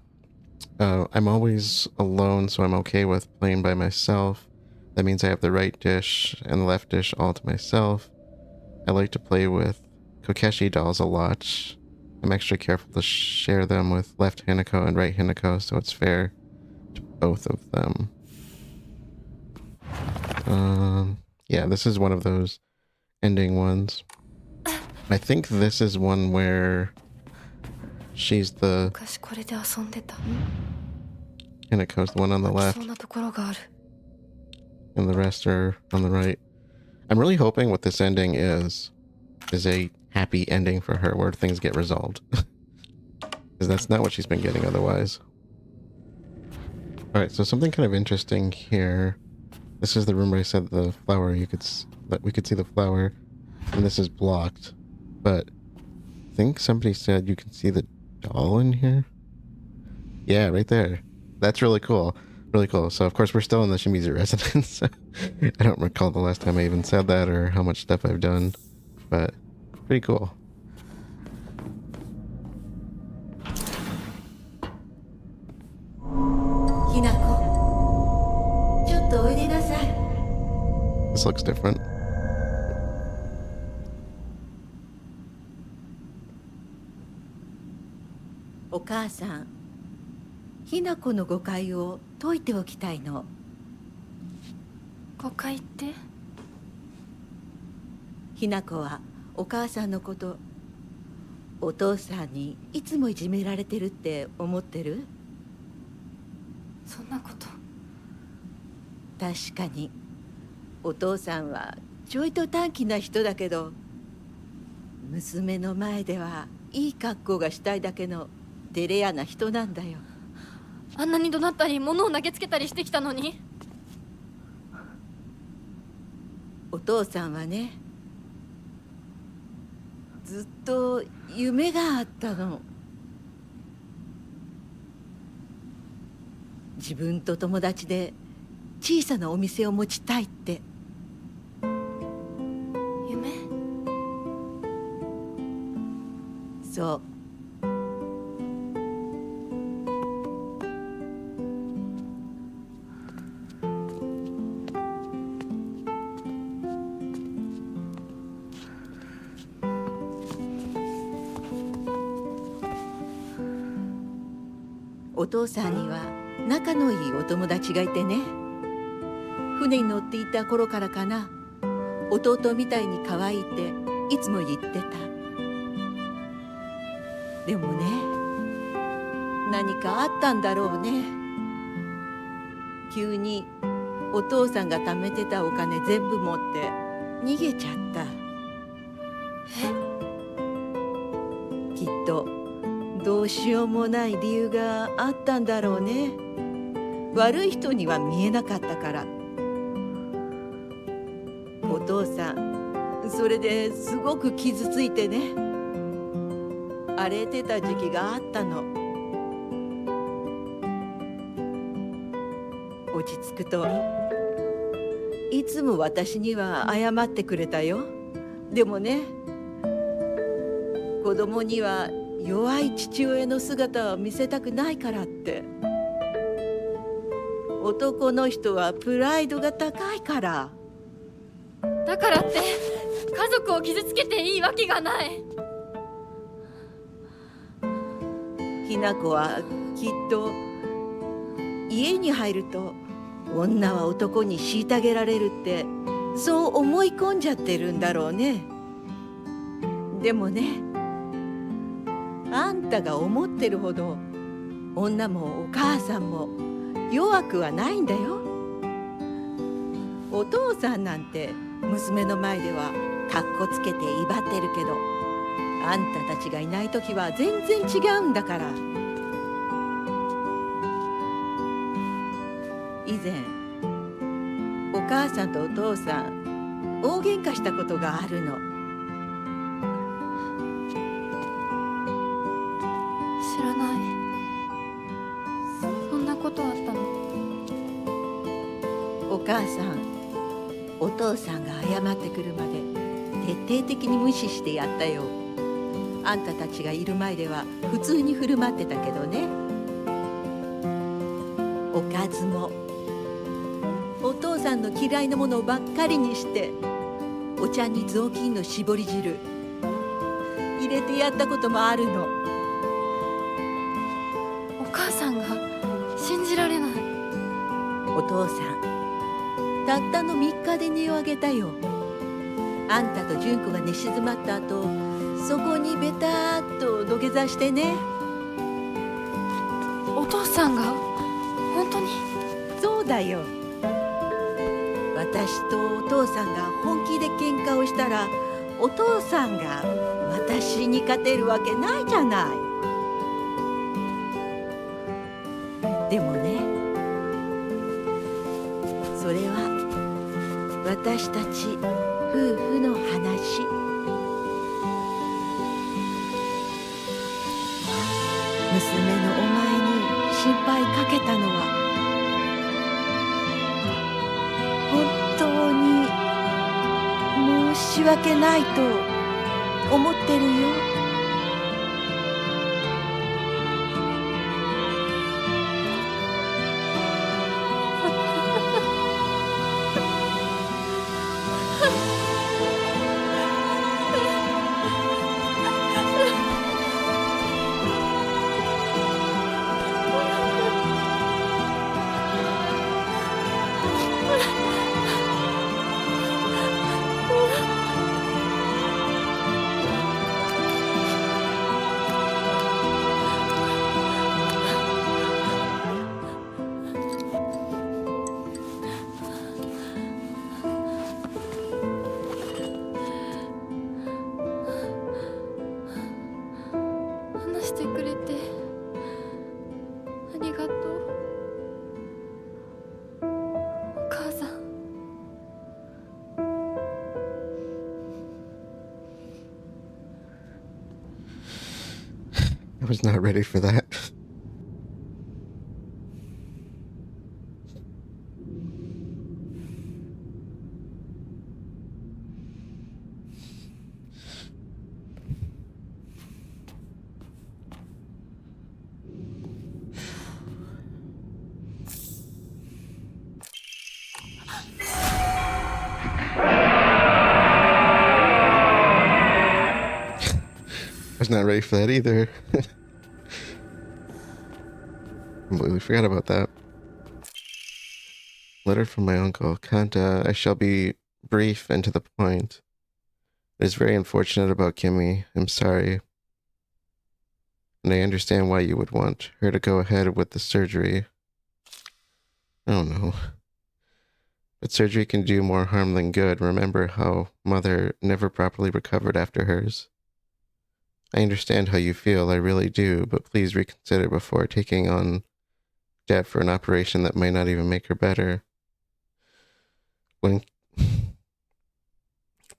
I'm always alone, so I'm okay with playing by myself. That means I have the right dish and the left dish all to myself. I like to play with Kokeshi dolls a lot. I'm extra careful to share them with left Hanako and right Hanako, so it's fair to both of them. Yeah, this is one of those ending ones. I think this is one where she's the... Hanako's the one on the left. And the rest are on the right. I'm really hoping what this ending is a happy ending for her where things get resolved. Because that's not what she's been getting otherwise. Alright, so something kind of interesting here. This is the room where I said the flower, that we could see the flower. And this is blocked. But I think somebody said you can see the doll in here? Yeah, right there. That's really cool. Really cool. So, of course, we're still in the Shimizu Residence. I don't recall the last time I even said that or how much stuff I've done. But, pretty cool. This looks different. Okasa-san, ひなこの誤解を解いておきたいの。誤解って？ひなこはお母さんのこと、お父さんにいつもいじめられてるって思ってる？そんなこと。確かにお父さんはちょいと短気な人だけど、娘の前ではいい格好がしたいだけの照れ屋な人なんだよ。あんなに怒鳴ったり物を投げつけたりしてきたのに。お父さんはね、ずっと夢があったの。自分と友達で小さなお店を持ちたいって。夢？そう。お父さんには仲のいいお友達がいてね、船に乗っていた頃からかな、弟みたいに可愛いっていつも言ってた。でもね、何かあったんだろうね。急にお父さんが貯めてたお金全部持って逃げちゃった。きっとどうしようもない理由があったんだろうね。悪い人には見えなかったから。お父さん、それですごく傷ついてね、荒れてた時期があったの。落ち着くといつも私には謝ってくれたよ。でもね、子供には弱い父親の姿を見せたくないからって。男の人はプライドが高いから。だからって家族を傷つけていいわけがない。ひな子はきっと家に入ると女は男に虐げられるってそう思い込んじゃってるんだろうね。でもね、あんたが思ってるほど女もお母さんも弱くはないんだよ。お父さんなんて娘の前ではかっこつけて威張ってるけど、あんたたちがいない時は全然違うんだから。以前お母さんとお父さん大喧嘩したことがあるの。知らない。そんなことあったの？お母さんお父さんが謝ってくるまで徹底的に無視してやったよ。あんたたちがいる前では普通に振る舞ってたけどね。おかずもお父さんの嫌いなものばっかりにして、お茶に雑巾の絞り汁入れてやったこともあるの。お母さんが信じられない。お父さんたったの3日で値を上げたよ。あんたと純子が寝静まった後、そこにベターっと土下座してね。お父さんが本当に？そうだよ。私とお父さんが本気で喧嘩をしたら、お父さんが私に勝てるわけないじゃない。でもね、それは私たち夫婦の話。娘のお前に心配かけたのは本当に申し訳ないと思ってるよ。話してくれてありがとう。お母さん。I was not ready for that. I was not ready for that either. Completely forgot about that. Letter from my uncle. Kanta, I shall be brief and to the point. It is very unfortunate about Kimmy. I'm sorry. And I understand why you would want her to go ahead with the surgery. I don't know. But surgery can do more harm than good. Remember how Mother never properly recovered after hers. I understand how you feel, I really do, but please reconsider before taking on debt for an operation that might not even make her better. Wouldn't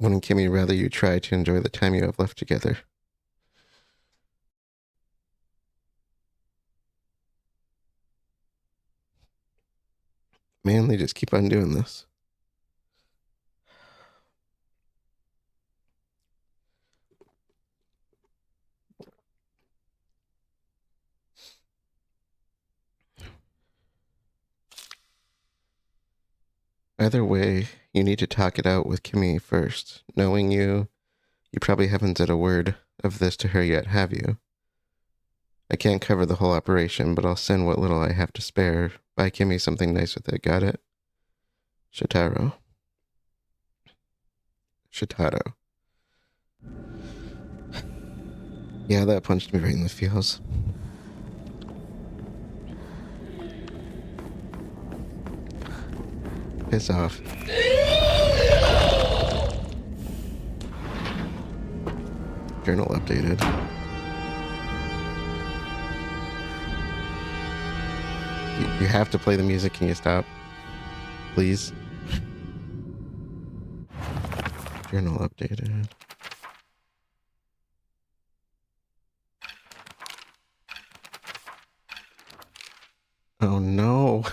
Kimmy rather you try to enjoy the time you have left together? Man, they just keep on doing this. Either way, you need to talk it out with Kimmy first. Knowing you probably haven't said a word of this to her yet, have you? I can't cover the whole operation, but I'll send what little I have to spare Buy Kimmy something nice with it. Got it? Shotaro. Yeah, that punched me right in the feels. Piss off. Journal updated. You have to play the music. Can you stop? Please? Journal updated. Oh no.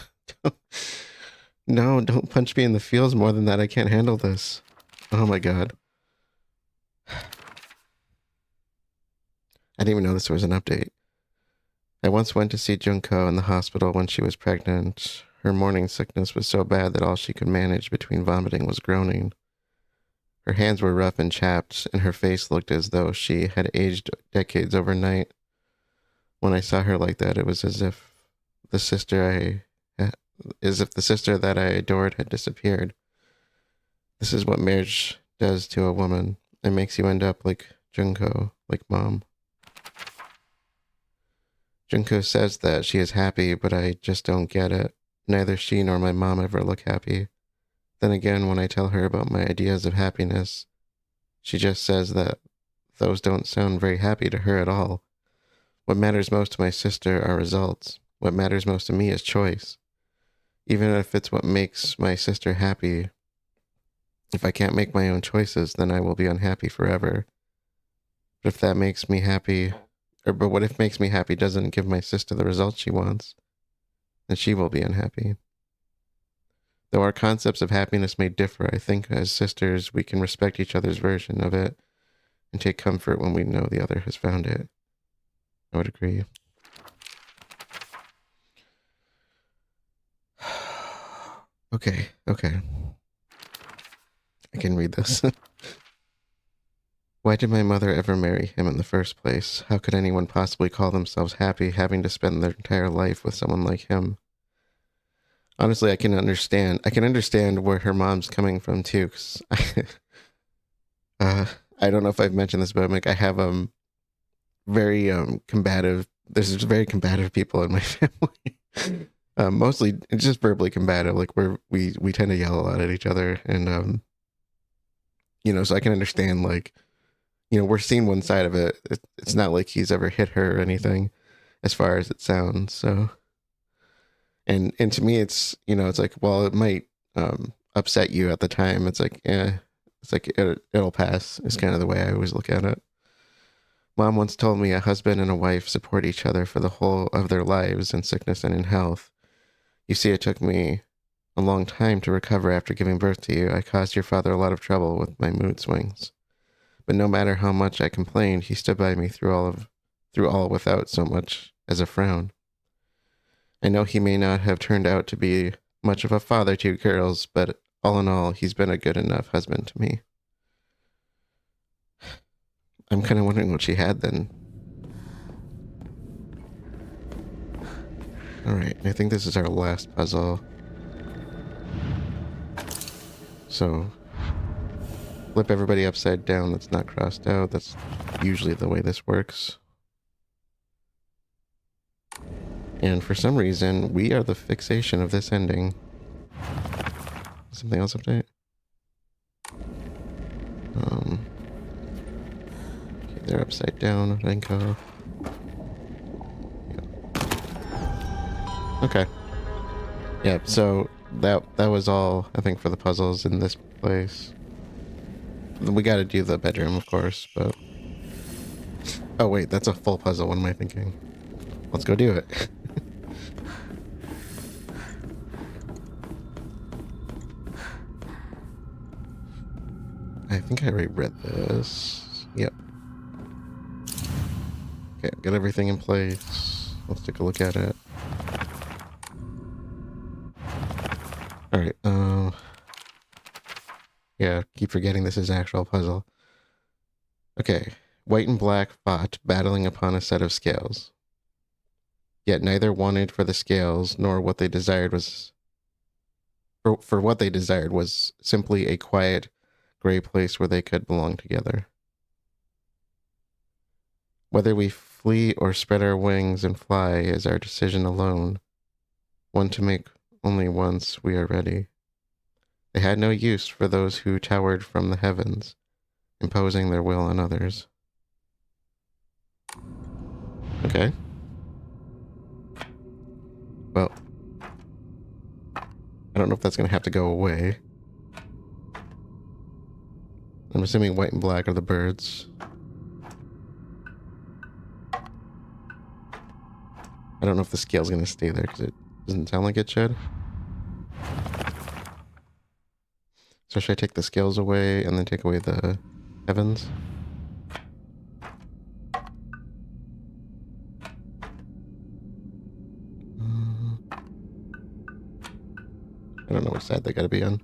No, don't punch me in the feels more than that. I can't handle this. Oh my god. I didn't even know this was an update. I once went to see Junko in the hospital when she was pregnant. Her morning sickness was so bad that all she could manage between vomiting was groaning. Her hands were rough and chapped, and her face looked as though she had aged decades overnight. When I saw her like that, it was as if the sister that I adored had disappeared. This is what marriage does to a woman. It makes you end up like Junko, like Mom. Junko says that she is happy, but I just don't get it. Neither she nor my mom ever look happy. Then again, when I tell her about my ideas of happiness, she just says that those don't sound very happy to her at all. What matters most to my sister are results. What matters most to me is choice. Even if it's what makes my sister happy, if I can't make my own choices, then I will be unhappy forever. But if that makes me happy, but what if makes me happy doesn't give my sister the results she wants, then she will be unhappy. Though our concepts of happiness may differ, I think as sisters we can respect each other's version of it and take comfort when we know the other has found it. I would agree. Okay. I can read this. Why did my mother ever marry him in the first place? How could anyone possibly call themselves happy having to spend their entire life with someone like him? Honestly, I can understand where her mom's coming from too, 'cause I don't know if I've mentioned this, but I have very combative. There's very combative people in my family. Mostly it's just verbally combative. Like we tend to yell a lot at each other, and so I can understand, like, we're seeing one side of it. It's not like he's ever hit her or anything, as far as it sounds. So, and to me, it's it's like, well, it might upset you at the time. It's like, it's like it'll pass. Is kind of the way I always look at it. Mom once told me a husband and a wife support each other for the whole of their lives in sickness and in health. You see, it took me a long time to recover after giving birth to you. I caused your father a lot of trouble with my mood swings. But no matter how much I complained, he stood by me through all without so much as a frown. I know he may not have turned out to be much of a father to you girls, but all in all, he's been a good enough husband to me. I'm kind of wondering what she had then. Alright, I think this is our last puzzle. So, flip everybody upside down that's not crossed out. That's usually the way this works. And for some reason, we are the fixation of this ending. Something else update? Okay, they're upside down, Rinko. Yeah. Okay. Yeah, so that was all, I think, for the puzzles in this place. We gotta do the bedroom, of course, but... Oh, wait, that's a full puzzle. What am I thinking? Let's go do it. I think I already read this. Yep. Okay, got everything in place. Let's take a look at it. Alright, yeah, keep forgetting this is an actual puzzle. Okay, white and black fought, battling upon a set of scales. Yet neither wanted for the scales nor what they desired was for what they desired was simply a quiet, gray place where they could belong together. Whether we flee or spread our wings and fly is our decision alone, one to make only once we are ready. They had no use for those who towered from the heavens, imposing their will on others. Okay. Well, I don't know if that's going to have to go away. I'm assuming white and black are the birds. I don't know if the scale's going to stay there because it doesn't sound like it should. So should I take the scales away and then take away the heavens? I don't know which side they gotta be on.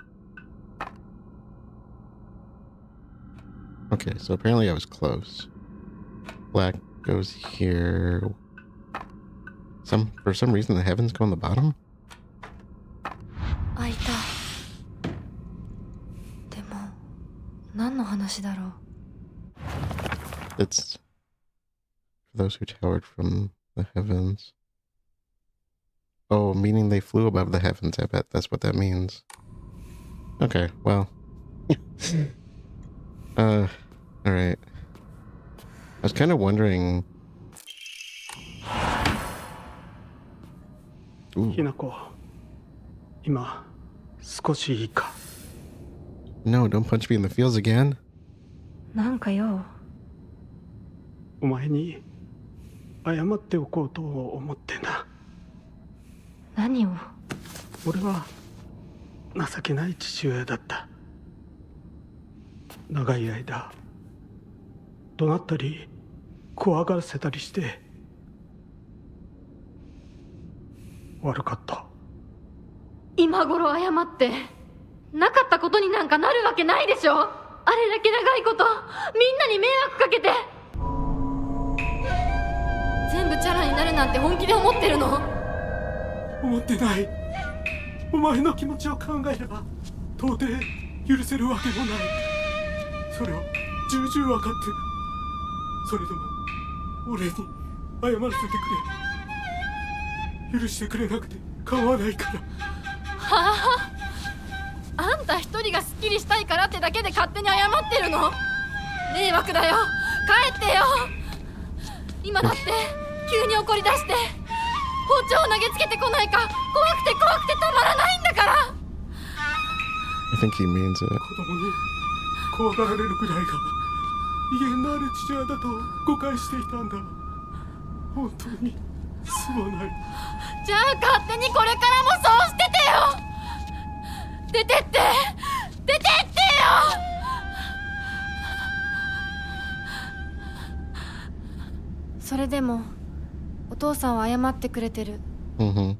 Okay, so apparently I was close. Black goes here. For some reason the heavens go on the bottom? 開いた。でも何の話だろう。 It's for those who towered from the heavens. Oh, meaning they flew above the heavens. I bet that's what that means. Okay, well. Alright. I was kind of wondering... Ooh. ひなこ、今少しいいか。 No, don't punch me in the feels again. なんかよ。お前に謝っておこうと思ってな。何を？俺は情けない父親だった。長い間怒鳴ったり怖がらせたりして悪かった。今頃謝ってなかったことになんかなるわけないでしょ。あれだけ長いことみんなに迷惑かけて全部チャラになるなんて本気で思ってるの？思ってない。お前の気持ちを考えれば到底許せるわけもない。それを重々分かってる。それでも俺に謝らせてくれ。許してくれなくて構わないから。はあ、あんた一人がスッキリしたいからってだけで勝手に謝ってるの？迷惑だよ。帰ってよ。今だって急に怒り出して包丁を投げつけてこないか怖くてたまらないんだから。 I think he means it. 子供に怖がられるぐらいが威厳のある父親だと誤解していたんだ。本当にすまない。じゃあ勝手にこれからもそうしててよ。出てって出てってよ。それでもお父さんは謝ってくれてる。Mm-hmm.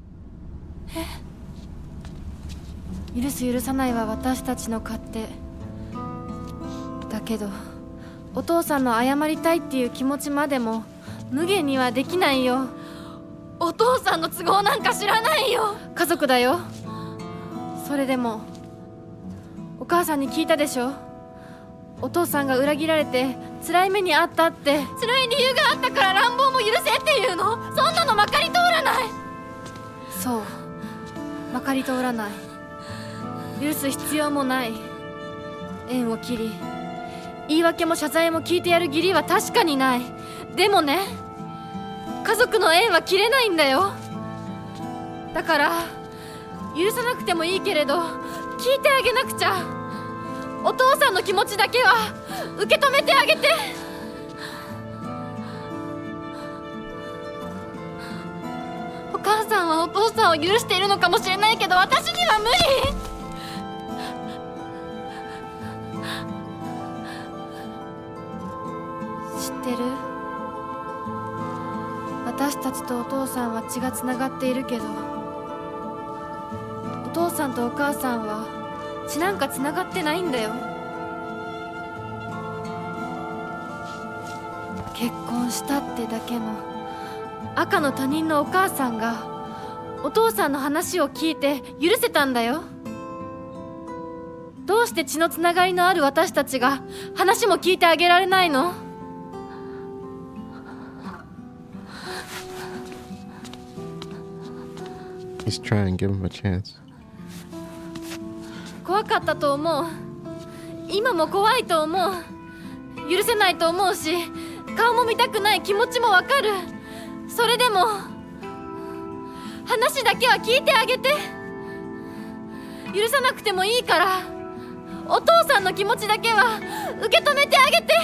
許す許さないは私たちの勝手だけど、お父さんの謝りたいっていう気持ちまでも無限にはできないよ。お父さんの都合なんか知らないよ。家族だよ。それでもお母さんに聞いたでしょ。お父さんが裏切られて辛い目にあったって。辛い理由があったから乱暴も許せっていうの？そんなのまかり通らない。そう、まかり通らない。許す必要もない。縁を切り言い訳も謝罪も聞いてやる義理は確かにない。でもね、家族の縁は切れないんだよ。だから許さなくてもいいけれど聞いてあげなくちゃ。お父さんの気持ちだけは受け止めてあげて。お母さんはお父さんを許しているのかもしれないけど私には無理。知ってる？私たちとお父さんは血がつながっているけど、お父さんとお母さんは血なんかつながってないんだよ。結婚したってだけの赤の他人のお母さんがお父さんの話を聞いて許せたんだよ。どうして血のつながりのある私たちが話も聞いてあげられないの？He's trying, give him a chance. 怖かったと思う。今も怖いと思う。許せないと思うし、顔も見たくない気持ちもわかる。それでも話だけは聞いてあげて。許さなくてもいいから、お父さんの気持ちだけは受け止めてあげて。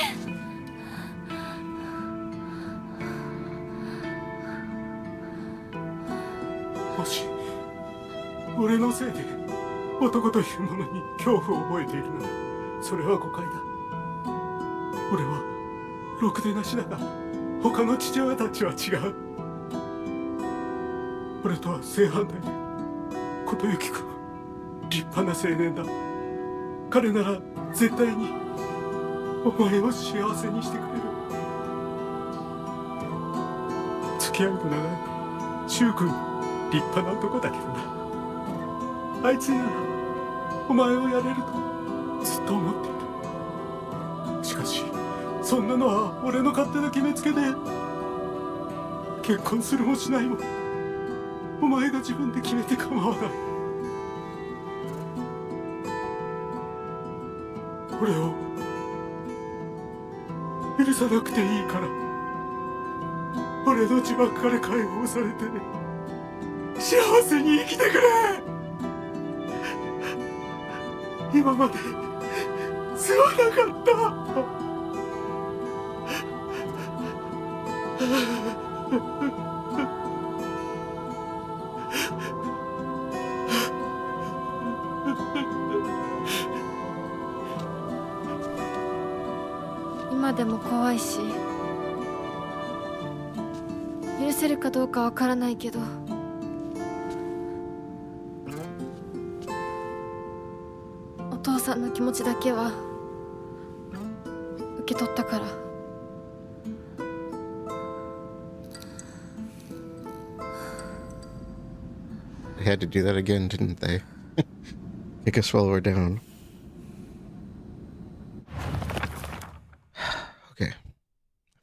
もし俺のせいで男というものに恐怖を覚えているなら、それは誤解だ。俺はろくでなしだが、他の父親たちは違う。俺とは正反対で、琴行君立派な青年だ。彼なら絶対にお前を幸せにしてくれる。付き合いの長い柊君、立派な男だけどな。あいつならお前をやれるとずっと思っている。しかしそんなのは俺の勝手な決めつけで、結婚するもしないもお前が自分で決めて構わない。俺を許さなくていいから、俺の呪縛から解放されて幸せに生きてくれ。今まですまなかった。今でも怖いし、許せるかどうかわからないけど、お父さんの気持ちだけは受け取ったから。They had to do that again, didn't they? Take a swallower down. Okay. I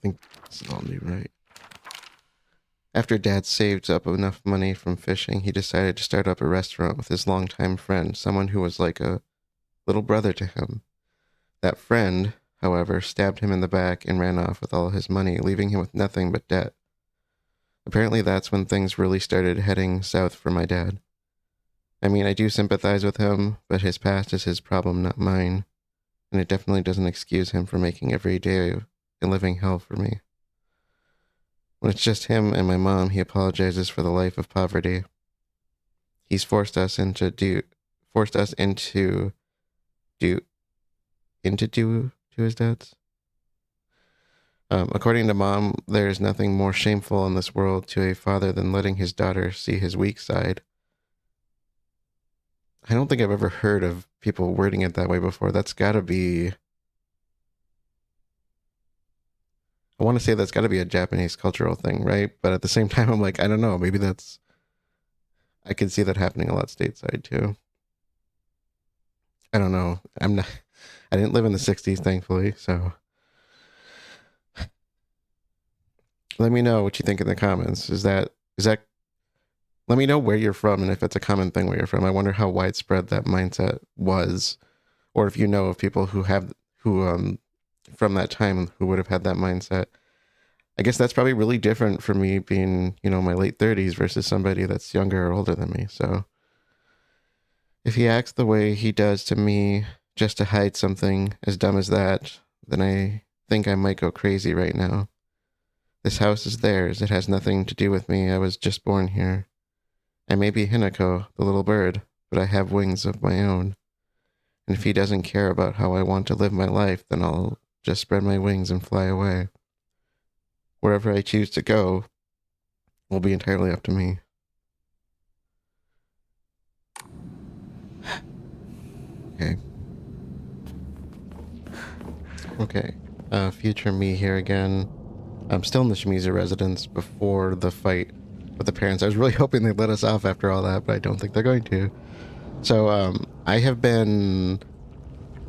think this is all new, right? After Dad saved up enough money from fishing, he decided to start up a restaurant with his longtime friend, someone who was like a little brother to him. That friend, however, stabbed him in the back and ran off with all his money, leaving him with nothing but debt. Apparently that's when things really started heading south for my dad. I mean, I do sympathize with him, but his past is his problem, not mine. And it definitely doesn't excuse him for making every day a living hell for me. When it's just him and my mom, he apologizes for the life of poverty. He's forced us into to his dad's. According to Mom, there is nothing more shameful in this world to a father than letting his daughter see his weak side. I don't think I've ever heard of people wording it that way before. That's gotta be... I want to say that's gotta be a Japanese cultural thing, right? But at the same time, I'm like, I don't know. Maybe that's... I could see that happening a lot stateside, too. I don't know. I didn't live in the 60s, thankfully, so... Let me know what you think in the comments. Is that let me know where you're from and if it's a common thing where you're from. I wonder how widespread that mindset was, or if you know of people who from that time who would have had that mindset. I guess that's probably really different for me being, my late 30s versus somebody that's younger or older than me. So if he acts the way he does to me just to hide something as dumb as that, then I think I might go crazy right now. This house is theirs. It has nothing to do with me. I was just born here. I may be Hinako, the little bird, but I have wings of my own. And if he doesn't care about how I want to live my life, then I'll just spread my wings and fly away. Wherever I choose to go will be entirely up to me. Okay. Future me here again. I'm still in the Shimizu Residence before the fight with the parents. I was really hoping they'd let us off after all that, but I don't think they're going to. So I have been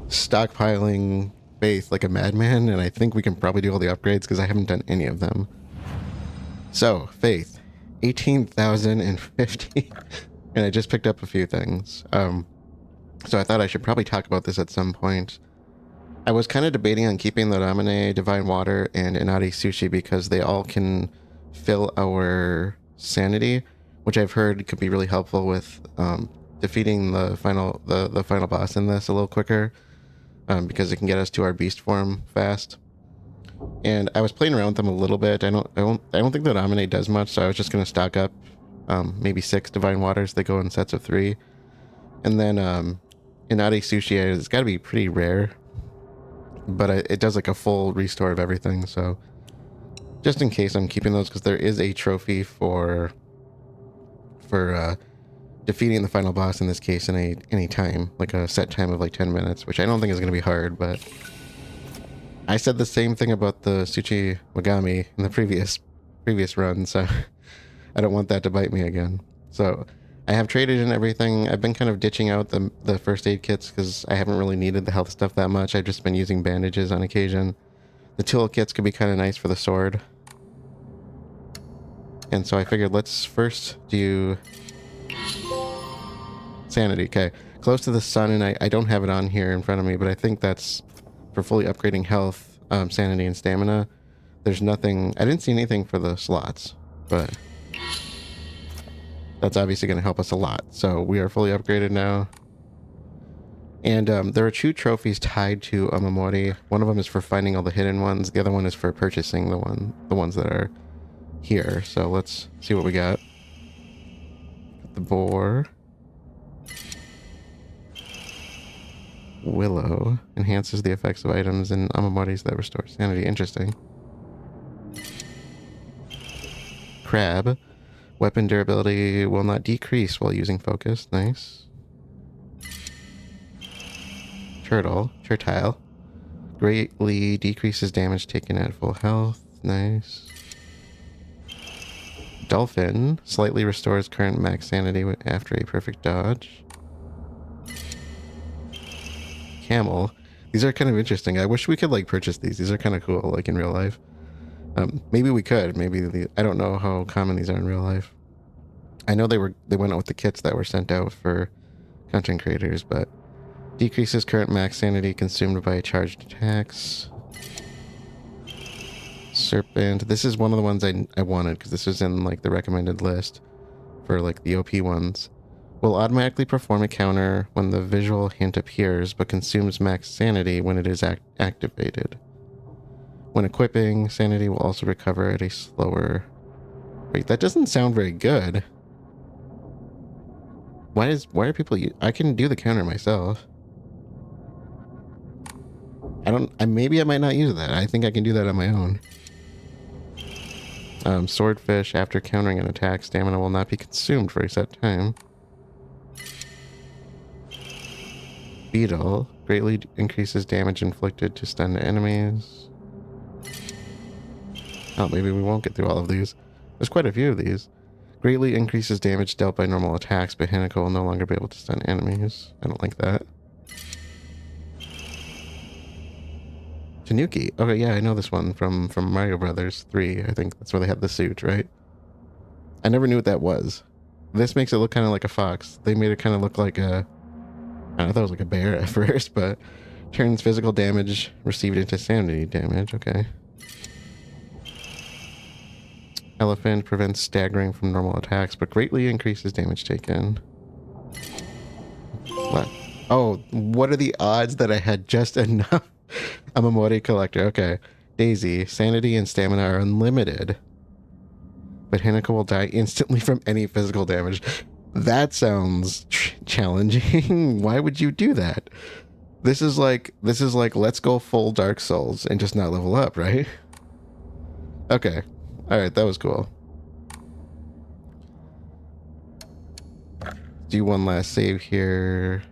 stockpiling faith like a madman, and I think we can probably do all the upgrades because I haven't done any of them. So, faith, 18,050, and I just picked up a few things. So I thought I should probably talk about this at some point. I was kind of debating on keeping the Ramune, Divine Water, and Inari Sushi because they all can fill our sanity, which I've heard could be really helpful with defeating the final boss in this a little quicker, because it can get us to our beast form fast. And I was playing around with them a little bit. I don't think the Ramune does much, so I was just gonna stock up maybe 6 Divine Waters. They go in sets of 3, and then Inari Sushi, it's got to be pretty rare, but it does like a full restore of everything. So just in case, I'm keeping those because there is a trophy for defeating the final boss in this case in any time, like a set time of like 10 minutes, which I don't think is going to be hard. But I said the same thing about the Tsuchi Mogami in the previous run, so I don't want that to bite me again. So I have traded in everything. I've been kind of ditching out the first aid kits because I haven't really needed the health stuff that much. I've just been using bandages on occasion. The tool kits could be kind of nice for the sword. And so I figured let's first do sanity. Okay, close to the sun, and I don't have it on here in front of me, but I think that's for fully upgrading health, sanity, and stamina. There's nothing, I didn't see anything for the slots, but that's obviously going to help us a lot. So we are fully upgraded now. And there are 2 trophies tied to Amamori. One of them is for finding all the hidden ones. The other one is for purchasing the ones that are here. So let's see what we got. The boar. Willow enhances the effects of items and Amamori's that restore sanity. Interesting. Crab. Weapon durability will not decrease while using focus. Nice. Turtle. Greatly decreases damage taken at full health. Nice. Dolphin. Slightly restores current max sanity after a perfect dodge. Camel. These are kind of interesting. I wish we could like purchase these. These are kind of cool, like in real life. Maybe we could. Maybe I don't know how common these are in real life. I know they went out with the kits that were sent out for content creators, but decreases current max sanity consumed by charged attacks. Serpent. This is one of the ones I wanted because this was in like the recommended list for like the OP ones. Will automatically perform a counter when the visual hint appears, but consumes max sanity when it is activated. When equipping, sanity will also recover at a slower rate. That doesn't sound very good. Why are people... I can do the counter myself. Maybe I might not use that. I think I can do that on my own. Swordfish. After countering an attack, stamina will not be consumed for a set time. Beetle. Greatly increases damage inflicted to stunned enemies. Oh, maybe we won't get through all of these. There's quite a few of these. Greatly increases damage dealt by normal attacks, but Hinako will no longer be able to stun enemies. I don't like that. Tanuki. Okay, yeah, I know this one from Mario Brothers 3. I think that's where they had the suit, right? I never knew what that was. This makes it look kind of like a fox. They made it kind of look like a... I thought it was like a bear at first, but turns physical damage received into sanity damage. Okay. Elephant prevents staggering from normal attacks, but greatly increases damage taken. What? Oh, what are the odds that I had just enough? I'm a Mori collector. Okay. Daisy, sanity and stamina are unlimited, but Hinako will die instantly from any physical damage. That sounds challenging. Why would you do that? This is like let's go full Dark Souls and just not level up, right? Okay. Alright, that was cool. Do one last save here.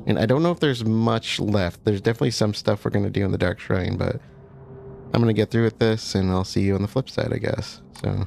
And I don't know if there's much left. There's definitely some stuff we're going to do in the Dark Shrine, but I'm going to get through with this, and I'll see you on the flip side, I guess. So...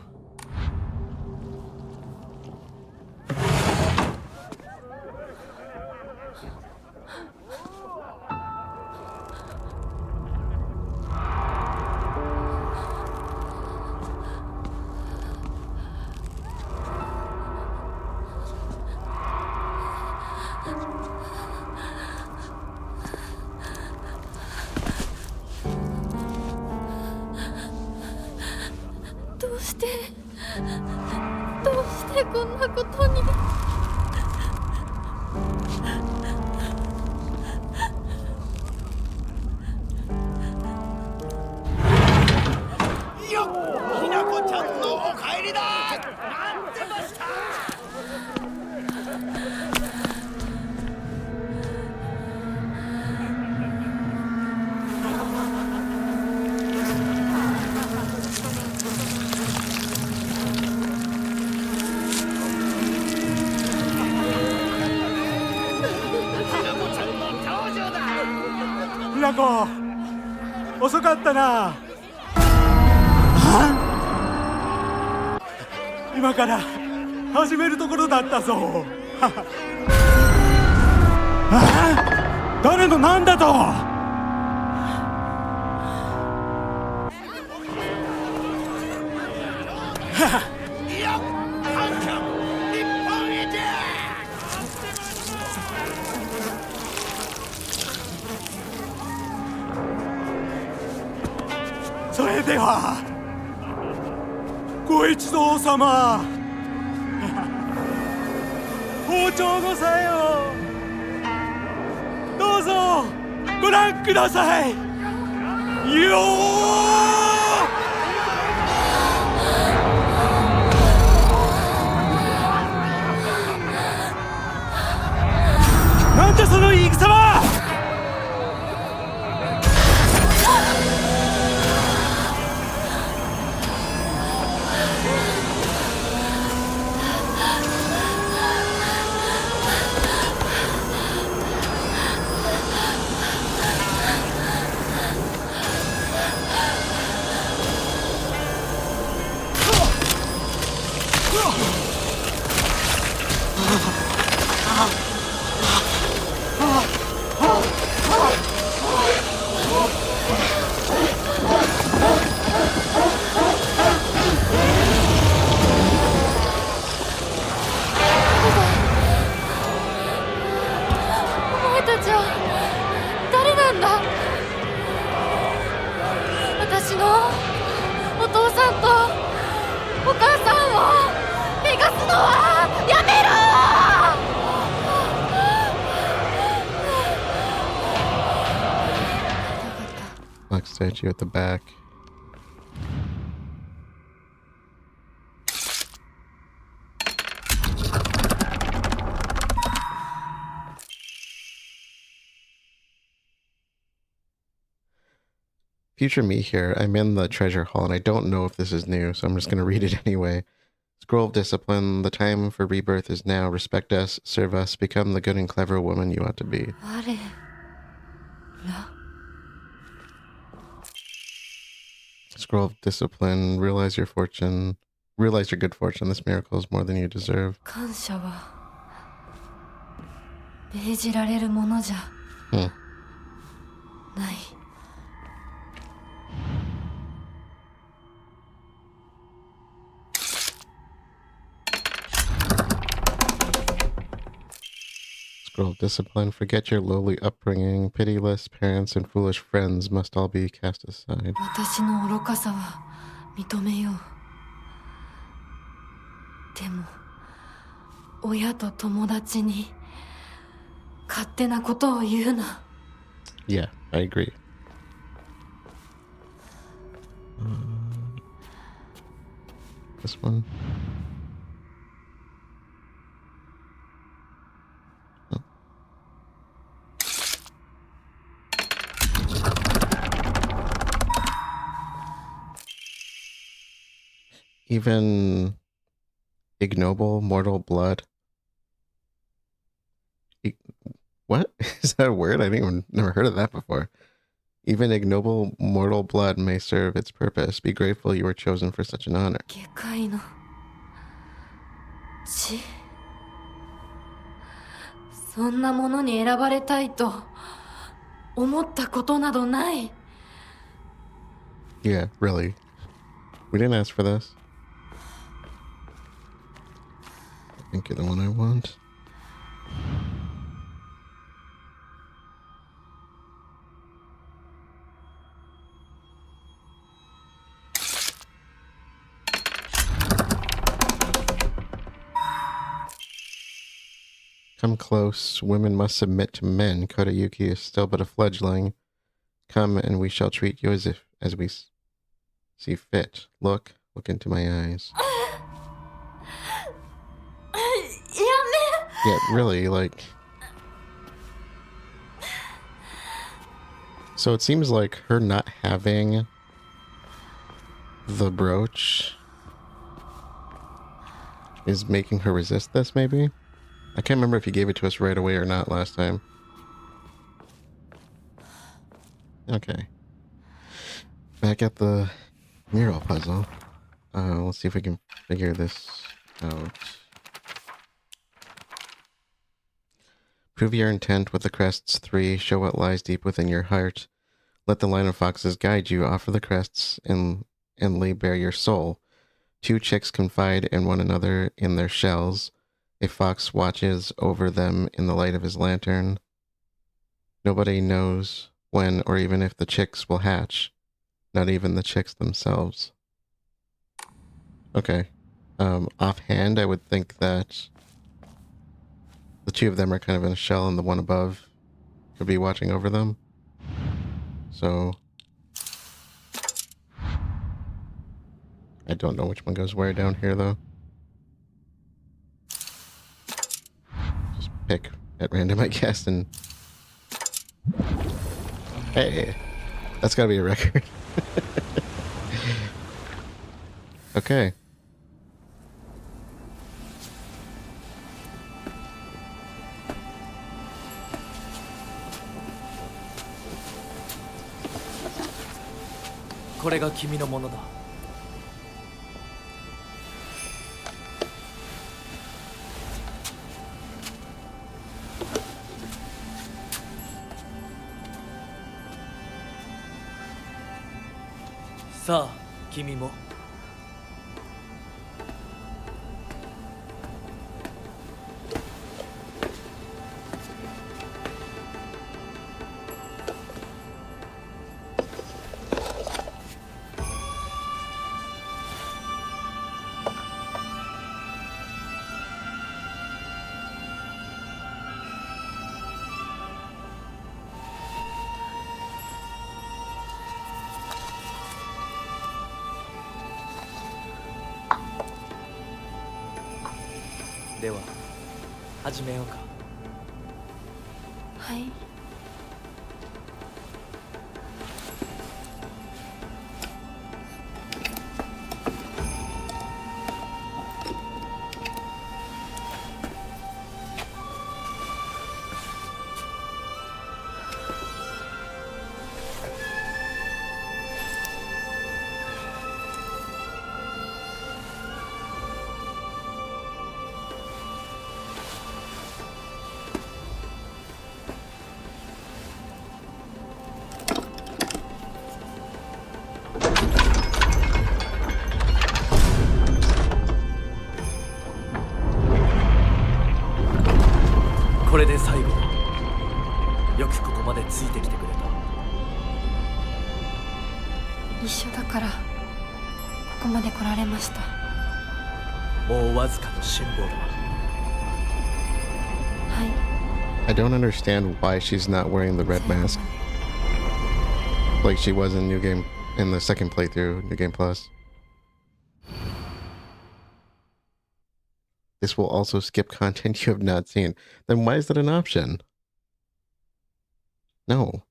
どうしてこんなことに。よっ、ひなこちゃんのお帰りだ。待ってました。ひなこ、遅かったな。今から始めるところだったぞ。誰のなんだと。それではご一同様、包丁のさえをどうぞご覧くださいよー。なんだその言い草は。私のお父さんとお母さんを逃がすのはやめろ。 Black statue at the back. Future me here. I'm in the treasure hall and I don't know if this is new, so I'm just going to read it anyway. Scroll of discipline. The time for rebirth is now. Respect us, serve us, become the good and clever woman you ought to be. Scroll of discipline. Realize your fortune. Realize your good fortune. This miracle is more than you deserve. 感謝は命じられるものじゃない。 Scroll of discipline. Forget your lowly upbringing. Pitiless parents and foolish friends must all be cast aside. 私の愚かさは認めよう。でも親と友達に勝手なことを言うな。 Yeah, I agree. This one. Oh. Even ignoble mortal blood. What? Is that a word? Never heard of that before. Even ignoble mortal blood may serve its purpose. Be grateful you were chosen for such an honor. 下界の血、そんなものに選ばれたいと思ったことなどない。 Yeah, really. We didn't ask for this. I think you're the one I want. Come close. Women must submit to men. Kodayuki is still but a fledgling. Come, and we shall treat you as we see fit. Look into my eyes. Yeah, really, like... So it seems like her not having the brooch is making her resist this, maybe? I can't remember if he gave it to us right away or not last time. Okay. Back at the mural puzzle. Let's see if we can figure this out. Prove your intent with the crests 3. Show what lies deep within your heart. Let the line of foxes guide you. Offer the crests and lay bare your soul. 2 chicks confide in one another in their shells. A fox watches over them in the light of his lantern. Nobody knows when or even if the chicks will hatch. Not even the chicks themselves. Okay. Offhand, I would think that the 2 of them are kind of in a shell and the one above could be watching over them. So... I don't know which one goes where down here, though. Just pick at random, I guess, and... Hey! That's gotta be a record. Okay. This is your money. さあ、君も。では始めようか。はい。これで最後。よくここまでついてきてくれた。一緒だからここまで来られました。もうわずかの辛抱だ。はい。I don't understand why she's not wearing the red mask. Like she was in New Game, in the second playthrough, New Game Plus. This will also skip content you have not seen. Then why is that an option? No.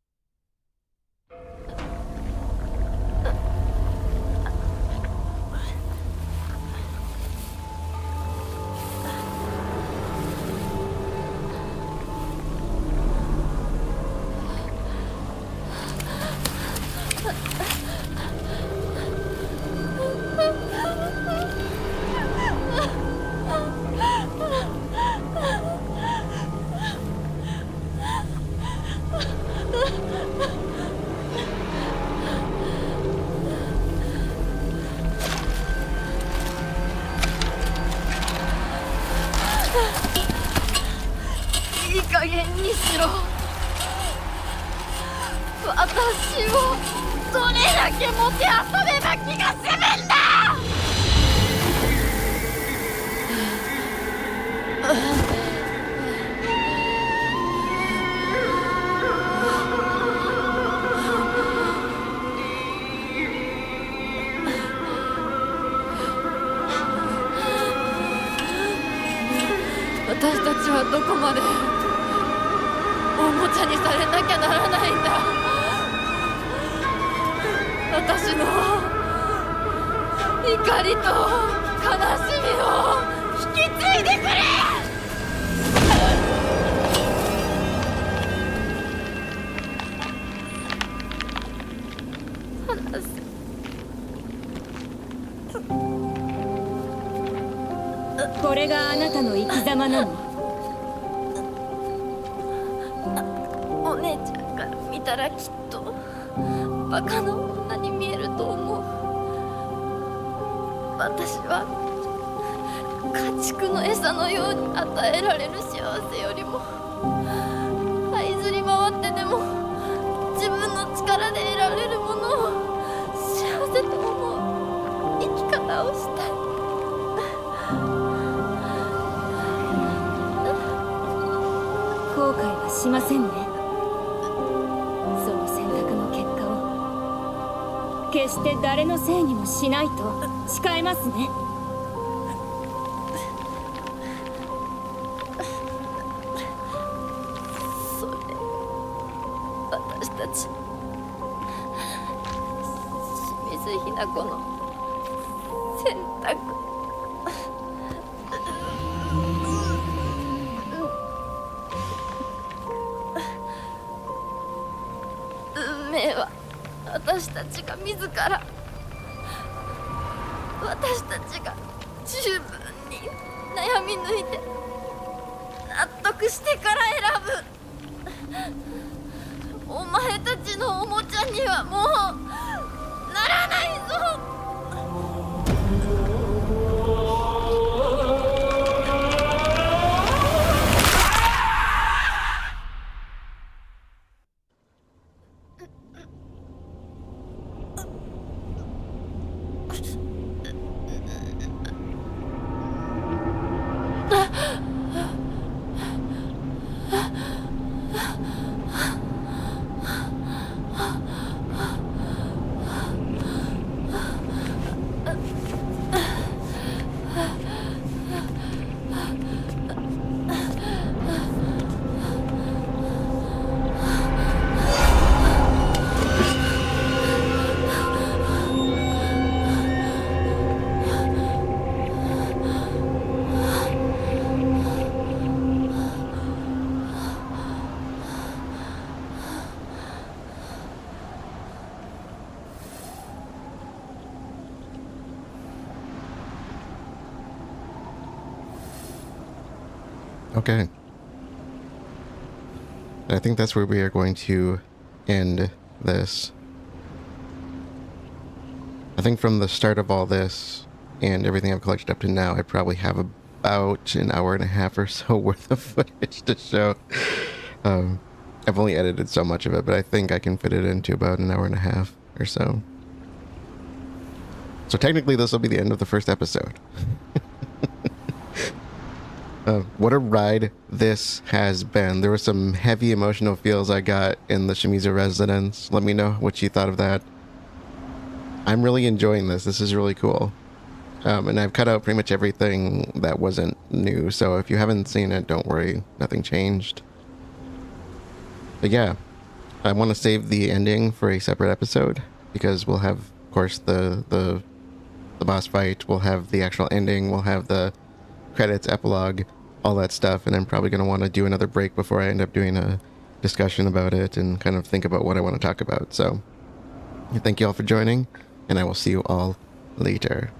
いい加減にしろ。私をどれだけもてあそべば気が済むんだ。私たちはどこまでおもちゃにされなきゃならないんだ。私の怒りと悲しみを引き継いでくれ。話せ。これがあなたの生き様なの？お姉ちゃんから見たらきっとバカな女に見えると思う。私は家畜の餌のように与えられる幸せよりも這いずり回ってでも自分の力で得られるものを幸せと思う生き方をしたい。後悔はしませんね。その選択の結果を決して誰のせいにもしないと誓えますね。それ私たち清水ひな子の選択。運命は私たちが自ら、私たちが十分に悩み抜いて納得してから選ぶ。お前たちのおもちゃにはもうならないぞ。Okay. I think that's where we are going to end this. I think from the start of all this and everything I've collected up to now, I probably have about an hour and a half or so worth of footage to show. I've only edited so much of it, but I think I can fit it into about an hour and a half or so. So technically this will be the end of the first episode. What a ride this has been. There were some heavy emotional feels I got in the Shimizu Residence. Let me know what you thought of that. I'm really enjoying this. This is really cool. And I've cut out pretty much everything that wasn't new. So if you haven't seen it, don't worry. Nothing changed. But yeah, I want to save the ending for a separate episode because we'll have, of course, the boss fight. We'll have the actual ending. We'll have the credits, epilogue, all that stuff, and I'm probably going to want to do another break before I end up doing a discussion about it and kind of think about what I want to talk about. So thank you all for joining, and I will see you all later.